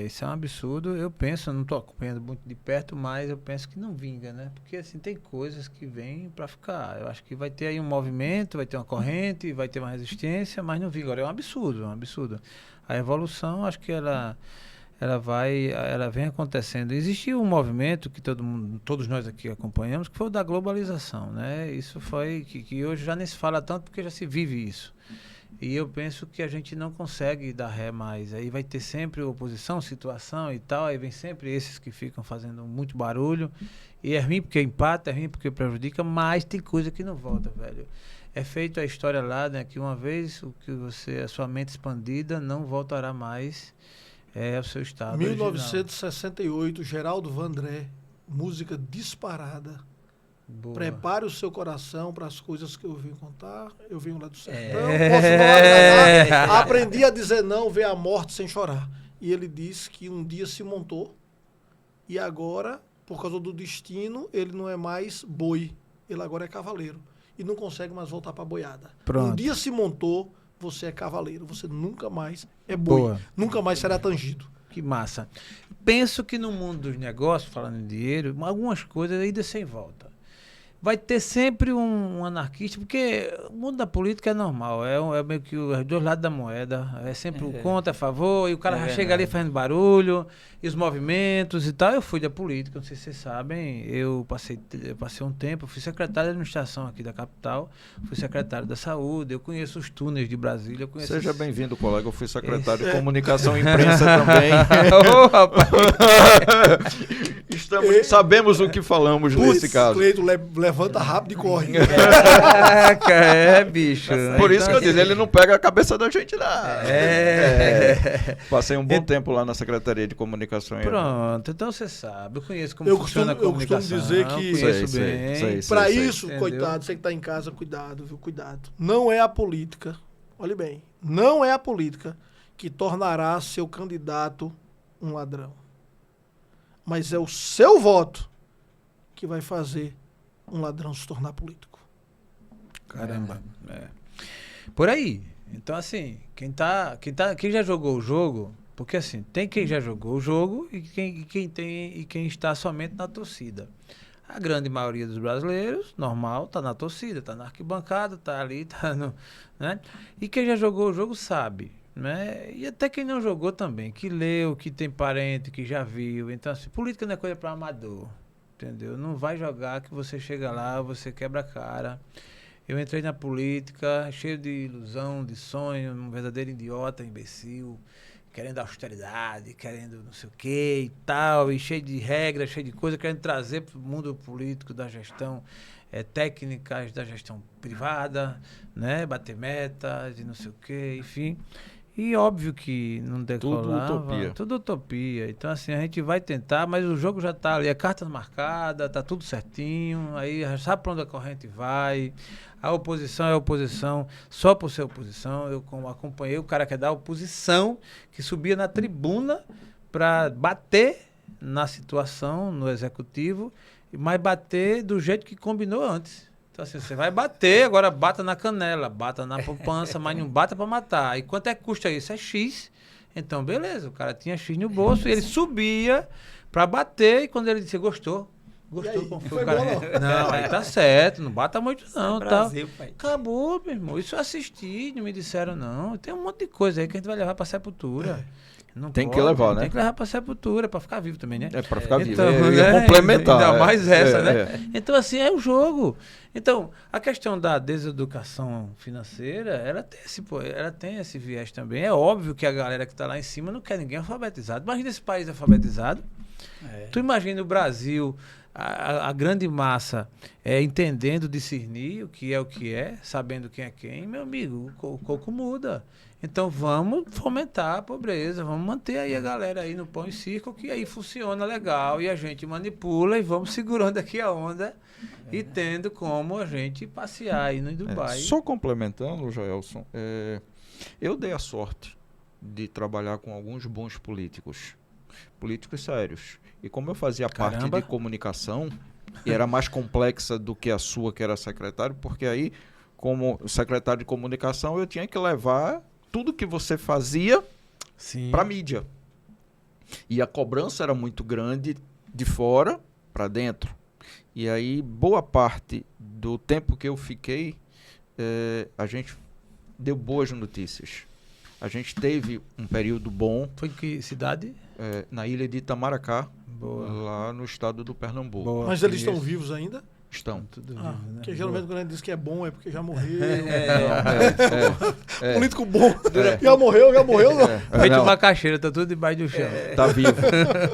isso é um absurdo. Eu penso, eu não estou acompanhando muito de perto, mas eu penso que não vinga, né? Porque assim, tem coisas que vêm para ficar. Eu acho que vai ter aí um movimento, vai ter uma corrente, vai ter uma resistência, mas não vinga. Agora é um absurdo, é um absurdo. A evolução, acho que ela vem acontecendo. Existiu um movimento que todos nós aqui acompanhamos, que foi o da globalização, né? Isso foi que hoje já nem se fala tanto porque já se vive isso. E eu penso que a gente não consegue dar ré mais. Aí vai ter sempre oposição, situação e tal, aí vem sempre esses que ficam fazendo muito barulho. E é ruim porque empata, é ruim porque prejudica, mas tem coisa que não volta, velho. É feito a história lá, né, que uma vez a sua mente expandida não voltará mais ao seu estado 1968, Geraldo Vandré, música disparada. Boa. Prepare o seu coração para as coisas que eu vim contar. Eu venho lá do sertão, posso não agradar. Aprendi a dizer não, ver a morte sem chorar. E ele disse que um dia se montou e agora, por causa do destino, ele não é mais boi, ele agora é cavaleiro. E não consegue mais voltar para boiada. Pronto. Um dia se montou, você é cavaleiro, você nunca mais é boi. Boa. Nunca mais será tangido. Que massa. Penso que no mundo dos negócios, falando em dinheiro, algumas coisas ainda sem volta. Vai ter sempre um anarquista, porque o mundo da política é normal, é meio que os dois lados da moeda, é sempre o contra, a favor, e o cara já chega ali fazendo barulho, e os movimentos e tal. Eu fui da política, não sei se vocês sabem, eu passei um tempo, fui secretário de administração aqui da capital, fui secretário da saúde, eu conheço os túneis de Brasília. Seja bem-vindo, colega, eu fui secretário de comunicação e imprensa também. Ô, rapaz! Sabemos o que falamos nesse caso. Cleito, levanta rápido e corre. Bicho. Por isso que eu disse, ele não pega a cabeça da gente, não. Passei um bom tempo lá na Secretaria de Comunicação. Pronto, então você sabe, eu conheço como Eu funciona a comunicação. costumo dizer que... Conheço bem. Para isso, Entendeu? coitado, você que está em casa, cuidado, viu? Cuidado. Não é a política, olhe bem, não é a política que tornará seu candidato um ladrão. Mas é o seu voto que vai fazer um ladrão se tornar político. Caramba. Por aí. Então, assim, quem já jogou o jogo, porque assim, tem quem já jogou o jogo e quem está somente na torcida. A grande maioria dos brasileiros, normal, tá na torcida, tá na arquibancada, tá ali, tá no, né? E quem já jogou o jogo sabe, né? E até quem não jogou também, que leu, que tem parente, que já viu. Então, assim, política não é coisa para amador, entendeu? Não vai jogar que você chega lá, você quebra a cara. Eu entrei na política cheio de ilusão, de sonho, um verdadeiro idiota, imbecil, querendo austeridade, querendo não sei o que e tal, e cheio de regras, cheio de coisa, querendo trazer para o mundo político da gestão técnicas da gestão privada, né? Bater metas e não sei o que, enfim. E óbvio que não decolava. Tudo utopia. Então, assim, a gente vai tentar, mas o jogo já tá ali, a carta marcada, tá tudo certinho, aí já sabe para onde a corrente vai. A oposição é oposição só por ser oposição. Eu acompanhei o cara que é da oposição, que subia na tribuna para bater na situação, no executivo, mas bater do jeito que combinou antes. Então, assim, você vai bater, agora bata na canela, bata na poupança, mas não bata para matar. E quanto é que custa isso? É X. Então, beleza, o cara tinha X no bolso e ele subia para bater, e quando ele disse, gostou, como foi o cara? Não, aí tá certo, não bata muito não. É Brasil, tá. pai. Acabou, meu irmão. Isso eu assisti, não me disseram não. Tem um monte de coisa aí que a gente vai levar pra sepultura. Não tem pode, que levar, né? Tem que levar pra sepultura, pra ficar vivo também, né? É, pra ficar vivo. Então, Eu ia complementar. Ainda mais essa, né? É. Então, assim, é o jogo. Então, a questão da deseducação financeira, ela tem esse viés também. É óbvio que a galera que tá lá em cima não quer ninguém alfabetizado. Imagina esse país alfabetizado. Tu imagina o Brasil, a grande massa entendendo, discernir o que é, sabendo quem é quem. Meu amigo, o coco muda. Então vamos fomentar a pobreza, vamos manter aí a galera aí no pão e circo, que aí funciona legal e a gente manipula e vamos segurando aqui a onda e tendo como a gente passear aí no Dubai. Só complementando, Joelson, eu dei a sorte de trabalhar com alguns bons políticos sérios. E como eu fazia parte de comunicação, e era mais complexa do que a sua, que era secretário, porque aí, como secretário de comunicação, eu tinha que levar tudo que você fazia para mídia. E a cobrança era muito grande de fora para dentro. E aí, boa parte do tempo que eu fiquei, a gente deu boas notícias. A gente teve um período bom. Foi em que cidade? Na ilha de Itamaracá, Boa. lá no estado do Pernambuco. Boa. Mas eles estão vivos ainda? Estão. Tudo vivo, né? Porque geralmente quando a gente diz que é bom é porque já morreu. Político bom. Já morreu. Feito uma caixeira, tá tudo debaixo do chão. Tá vivo.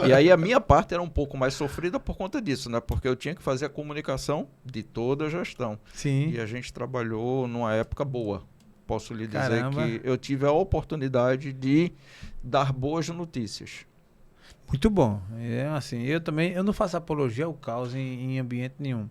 E aí a minha parte era um pouco mais sofrida por conta disso, né? Porque eu tinha que fazer a comunicação de toda a gestão. Sim. E a gente trabalhou numa época boa. Posso lhe dizer Caramba. que eu tive a oportunidade de dar boas notícias. Muito bom. Assim, eu não faço apologia ao caos em ambiente nenhum.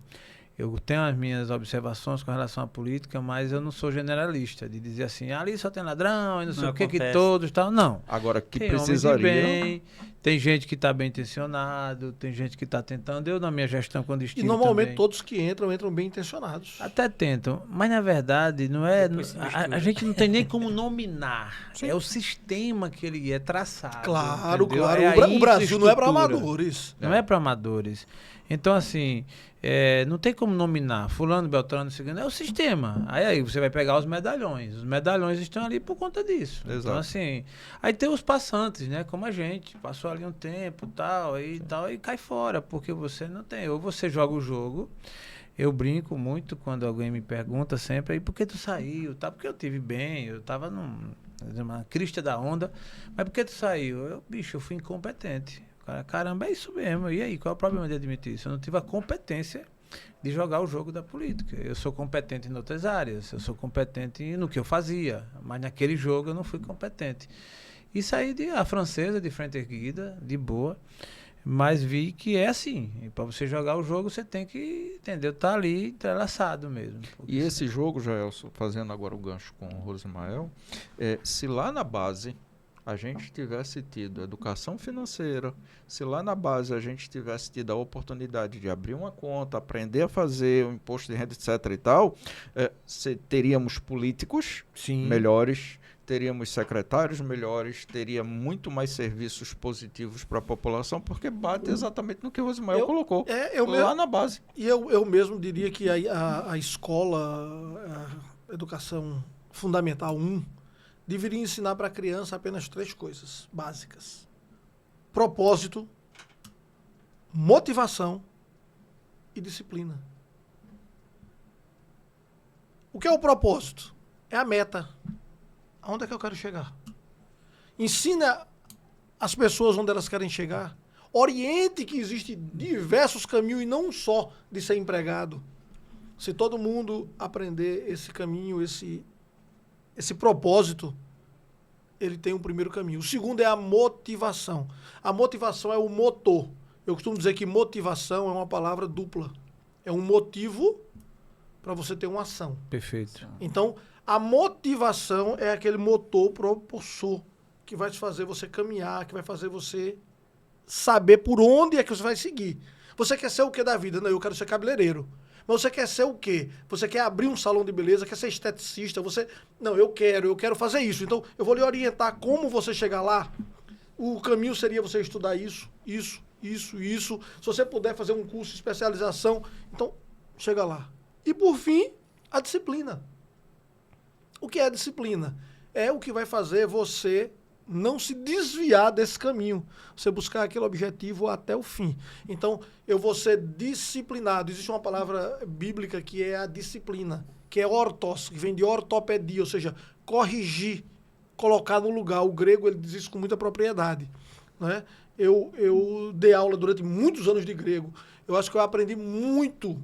Eu tenho as minhas observações com relação à política, mas eu não sou generalista, de dizer assim, ali só tem ladrão e não sei o que todos tal. Não. Agora, que Tem precisaria... homens de bem, tem gente que está bem intencionado, tem gente que está tentando. Eu, na minha gestão, quando E estive normalmente também, todos que entram bem intencionados. até tentam, mas na verdade não é. Depois se A mistura. gente não tem nem como nominar. É o sistema que ele é traçado. Claro, entendeu? claro. É a O Brasil não é para infraestrutura. amadores. Não é para amadores. Então, assim, não tem como nominar fulano, beltrano, cigano. É o sistema. Aí você vai pegar os medalhões. Os medalhões estão ali por conta disso. Exato. Então, assim, aí tem os passantes, né? Como a gente. Passou ali um tempo tal, e cai fora. Porque você não tem. Ou você joga o jogo. Eu brinco muito quando alguém me pergunta sempre, aí, por que tu saiu? Tá? Porque eu tive bem, eu tava numa crista da onda. Mas por que tu saiu? Eu fui incompetente. Caramba, é isso mesmo. E aí, qual é o problema de admitir isso? Eu não tive a competência de jogar o jogo da política. Eu sou competente em outras áreas, eu sou competente no que eu fazia, mas naquele jogo eu não fui competente. E saí a francesa, de frente erguida, de boa, mas vi que é assim. Para você jogar o jogo, você tem que, entendeu? Tá ali entrelaçado mesmo. E esse jogo, Jaelson, fazendo agora o gancho com o Rosimael, se lá na base a gente tivesse tido educação financeira, se lá na base a gente tivesse tido a oportunidade de abrir uma conta, aprender a fazer o imposto de renda, etc. e tal, teríamos políticos melhores, teríamos secretários melhores, teria muito mais serviços positivos para a população, porque bate exatamente no que o Rosimael colocou, lá na base. E eu mesmo diria que a escola, a educação fundamental 1, deveria ensinar para a criança apenas 3 coisas básicas: propósito, motivação e disciplina. O que é o propósito? É a meta. Aonde é que eu quero chegar? Ensina as pessoas onde elas querem chegar. Oriente que existem diversos caminhos e não só de ser empregado. Se todo mundo aprender esse caminho, esse propósito, ele tem um primeiro caminho. O segundo é a motivação. A motivação é o motor. Eu costumo dizer que motivação é uma palavra dupla. É um motivo para você ter uma ação. Perfeito. Então, a motivação é aquele motor propulsor que vai te fazer você caminhar, que vai fazer você saber por onde é que você vai seguir. Você quer ser o que da vida? Não, eu quero ser cabeleireiro. Mas você quer ser o quê? Você quer abrir um salão de beleza, quer ser esteticista, Não, eu quero fazer isso. Então, eu vou lhe orientar como você chegar lá. O caminho seria você estudar isso. Se você puder fazer um curso de especialização, então, chega lá. E, por fim, a disciplina. O que é a disciplina? É o que vai fazer você não se desviar desse caminho, você buscar aquele objetivo até o fim. Então, eu vou ser disciplinado. Existe uma palavra bíblica que é a disciplina, que é ortos, que vem de ortopedia, ou seja, corrigir, colocar no lugar. O grego, ele diz isso com muita propriedade, né? Eu dei aula durante muitos anos de grego. Eu acho que eu aprendi muito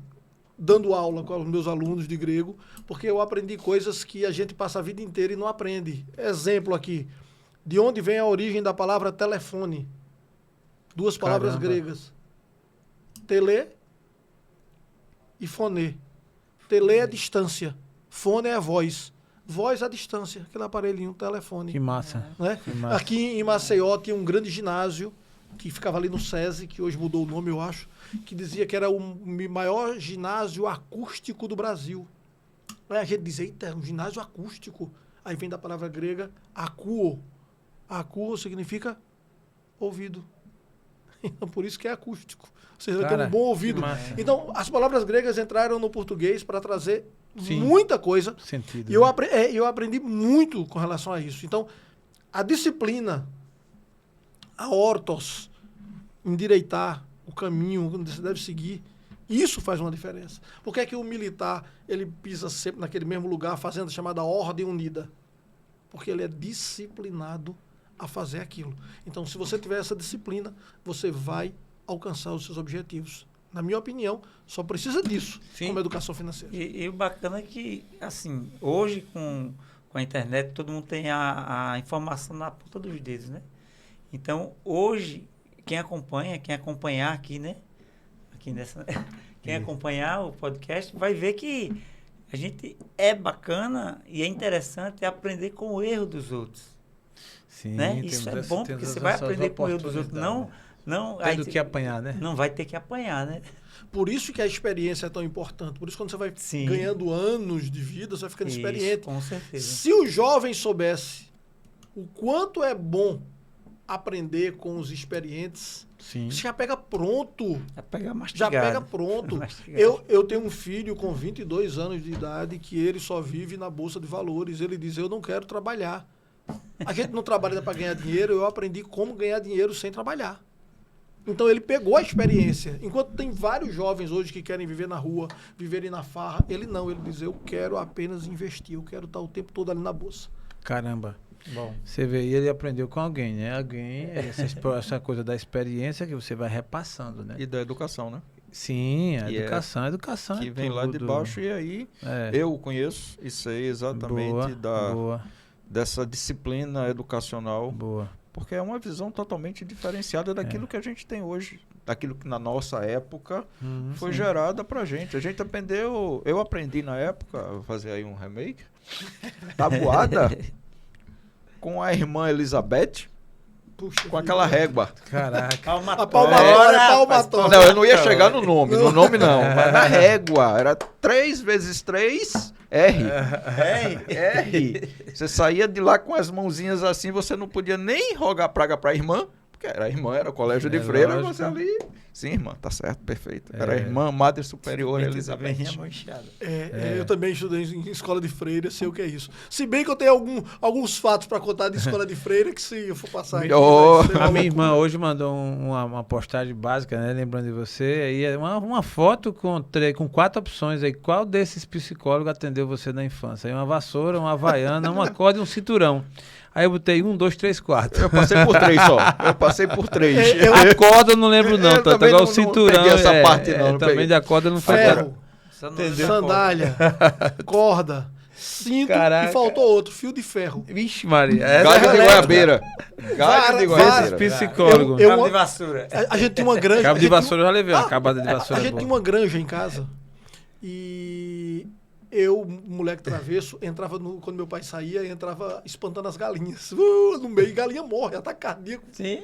dando aula com os meus alunos de grego, porque eu aprendi coisas que a gente passa a vida inteira e não aprende. Exemplo aqui. De onde vem a origem da palavra telefone? 2 palavras gregas. Tele e fone. Tele é distância. Fone é voz. Voz à distância. Aquele aparelhinho, telefone. Que massa. Né? Que massa. Aqui em Maceió tinha um grande ginásio que ficava ali no SESI, que hoje mudou o nome, eu acho, que dizia que era o maior ginásio acústico do Brasil. Aí a gente dizia, eita, é um ginásio acústico. Aí vem da palavra grega, acúo. Acúo significa ouvido. Então, por isso que é acústico. Ou seja, ele tem um bom ouvido. Então, as palavras gregas entraram no português para trazer muita coisa. Sentido. E eu aprendi muito com relação a isso. Então, a disciplina, a ortos, endireitar o caminho que você deve seguir, isso faz uma diferença. Por que é que o militar ele pisa sempre naquele mesmo lugar, fazendo a chamada ordem unida? Porque ele é disciplinado a fazer aquilo. Então, se você tiver essa disciplina, você vai alcançar os seus objetivos. Na minha opinião, só precisa disso, como educação financeira. E o bacana é que, assim, hoje com a internet, todo mundo tem a informação na ponta dos dedos, né? Então, hoje, quem acompanhar aqui, né? Quem acompanhar o podcast vai ver que a gente é bacana e é interessante aprender com o erro dos outros. Sim, Né? Isso é bom, porque você vai aprender com o erro dos outros. Não, tendo que apanhar, né? Não vai ter que apanhar, né? Por isso que a experiência é tão importante. Por isso quando você vai Sim. ganhando anos de vida, você vai ficando experiente. Com certeza. Se o jovem soubesse o quanto é bom aprender com os experientes, Sim. você já pega pronto. Já pega Já mastigado. pega pronto. Mastigado. Eu tenho um filho com 22 anos de idade que ele só vive na Bolsa de Valores. Ele diz, eu não quero trabalhar. A gente não trabalha para ganhar dinheiro, eu aprendi como ganhar dinheiro sem trabalhar. Então ele pegou a experiência. Enquanto tem vários jovens hoje que querem viver na rua, viverem na farra, ele não. Ele diz, eu quero apenas investir, eu quero estar o tempo todo ali na Bolsa. Caramba. Bom. Você vê, e ele aprendeu com alguém, né? Alguém, essa coisa da experiência que você vai repassando, né? E da educação, né? Sim, a Que educação Que é vem lá de tudo. baixo e aí eu conheço e sei exatamente dessa disciplina educacional, porque é uma visão totalmente diferenciada daquilo que a gente tem hoje, daquilo que na nossa época foi gerada pra gente. A gente aprendeu, eu aprendi na época, vou fazer aí um remake, tabuada com a irmã Elizabeth, Puxa com vida. aquela régua. Caraca. A palmatória. Não, eu não ia chegar no nome não, mas na régua. Era 3 vezes 3, R. R. Você saía de lá com as mãozinhas assim, você não podia nem rogar praga pra irmã, porque era a irmã, era o colégio de freira, lógico. você ali... Sim, irmã, tá certo, perfeito. Era a irmã Madre Superior Elizabeth. Eu também estudei em escola de freira, sei o que é isso. Se bem que eu tenho alguns fatos para contar de escola de freira, que se eu for passar aqui... vai ser uma A minha loucura. irmã hoje mandou uma postagem básica, né? Lembrando de você. Aí é uma foto com 4 opções aí. Qual desses psicólogos atendeu você na infância? Aí uma vassoura, uma havaiana, uma corda e um cinturão. Aí eu botei 1, 2, 3, 4. Eu passei por 3 só. Eu passei por 3. A corda eu não lembro não, Eu tá? também Agora o não cinturão. peguei essa parte, não também peguei. da corda eu não foi. Ferro, Entendeu? sandália, corda, cinto Caraca. e faltou outro, fio de ferro. Vixe, Maria. Galho de goiabeira. Galho de Várias- goiabeira. Psicólogo. Eu- Cabo de vassoura. A gente tinha uma granja... Cabo a de gente vassoura eu já levei, uma Ah, cabada de vassoura. A gente boa. tinha uma granja em casa e eu, moleque travesso, entrava quando meu pai saía, entrava espantando as galinhas. No meio, galinha morre, ataque cardíaco. Sim.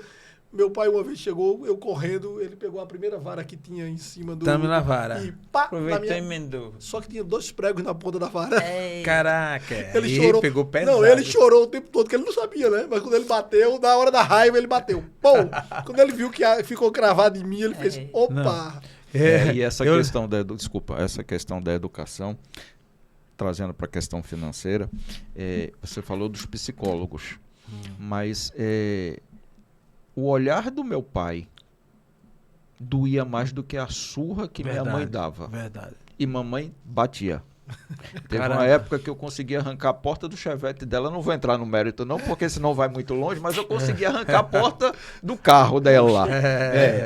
Meu pai uma vez chegou, eu correndo, ele pegou a primeira vara que tinha em cima do... Tamo na vara. E pá, Aproveitou e na minha... emendou. Só que tinha 2 pregos na ponta da vara. Caraca. Ele aí chorou. pegou pesado. Não, ele chorou o tempo todo, porque ele não sabia, né? Mas quando ele bateu, na hora da raiva, ele bateu. Pum! Quando ele viu que ficou cravado em mim, ele fez, opa! E essa questão essa questão da educação, trazendo para a questão financeira, você falou dos psicólogos, mas o olhar do meu pai doía mais do que a surra que minha mãe dava. Verdade. E mamãe batia. Teve Caraca. uma época que eu consegui arrancar a porta do Chevette dela. Não vou entrar no mérito não, porque senão vai muito longe, mas eu consegui arrancar a porta do carro dela lá.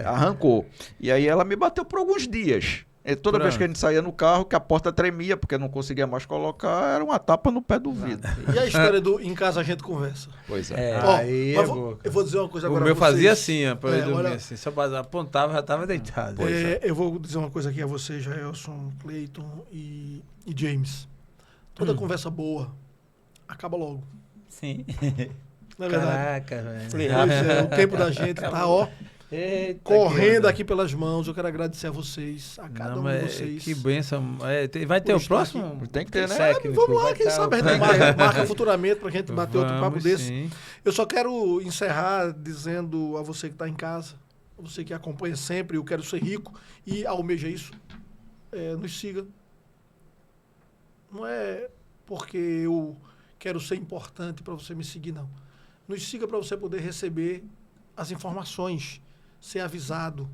Arrancou. E aí ela me bateu por alguns dias. E toda vez que a gente saía no carro, que a porta tremia, porque não conseguia mais colocar, era uma tapa no pé do vidro. E a história do Em Casa a gente conversa? Pois é. Ó, Aí mas é boa. eu vou dizer uma coisa O agora meu a vocês. fazia assim, ó, pra eu dormir olha, assim. Só apontava, já tava deitado. Eu vou dizer uma coisa aqui a vocês, Jaelson, Cleiton e James. Toda conversa boa acaba logo. Sim. Não é verdade? Caraca, velho. Pois é, o tempo da gente tá, ó, Eita, correndo que aqui pelas mãos. Eu quero agradecer a vocês, a cada um de vocês. Que bênção. Vai ter Por o estar próximo? aqui. Tem que ter, né? Técnico, Vamos lá, vai quem tá sabe a o- gente marca futuramente pra gente bater outro papo Vamos, desse. sim. Eu só quero encerrar dizendo a você que está em casa, a você que acompanha sempre, eu quero ser rico e almeja isso, nos siga. Não é porque eu quero ser importante para você me seguir, não. Nos siga para você poder receber as informações, ser avisado,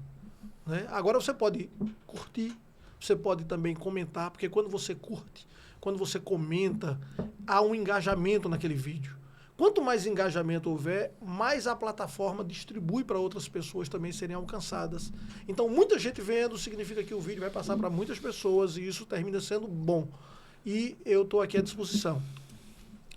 né? Agora você pode curtir, você pode também comentar, porque quando você curte, quando você comenta, há um engajamento naquele vídeo. Quanto mais engajamento houver, mais a plataforma distribui para outras pessoas também serem alcançadas. Então, muita gente vendo significa que o vídeo vai passar para muitas pessoas e isso termina sendo bom. E eu estou aqui à disposição.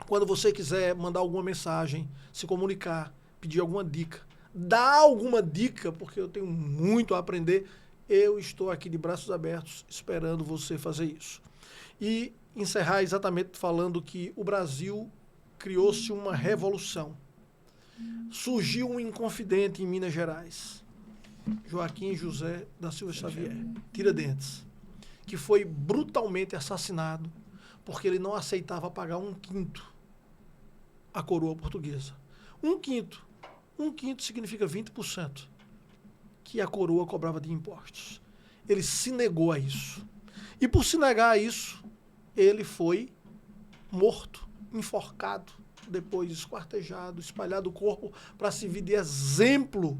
Quando você quiser mandar alguma mensagem, se comunicar, pedir alguma dica, dar alguma dica, porque eu tenho muito a aprender, eu estou aqui de braços abertos esperando você fazer isso. E encerrar exatamente falando que o Brasil criou-se uma revolução. Surgiu um inconfidente em Minas Gerais, Joaquim José da Silva Xavier, Tiradentes, que foi brutalmente assassinado porque ele não aceitava pagar 1/5 à coroa portuguesa. 1/5. 1/5 significa 20% que a coroa cobrava de impostos. Ele se negou a isso. E por se negar a isso, ele foi morto, enforcado, depois esquartejado, espalhado o corpo para servir de exemplo,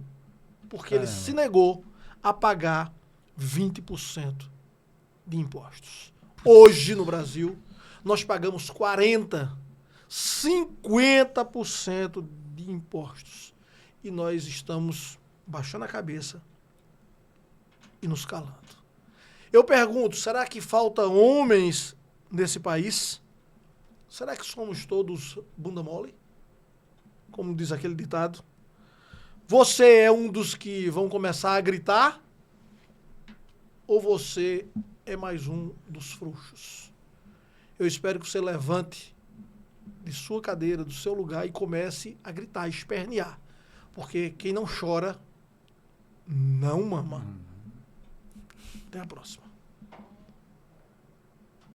porque ele se negou a pagar 20% de impostos. Hoje, no Brasil, nós pagamos 40%, 50% de impostos. E nós estamos baixando a cabeça e nos calando. Eu pergunto, será que falta homens nesse país? Será que somos todos bunda mole? Como diz aquele ditado. Você é um dos que vão começar a gritar? Ou você é mais um dos frouxos? Eu espero que você levante de sua cadeira, do seu lugar e comece a gritar, a espernear. Porque quem não chora, não mama. Até a próxima.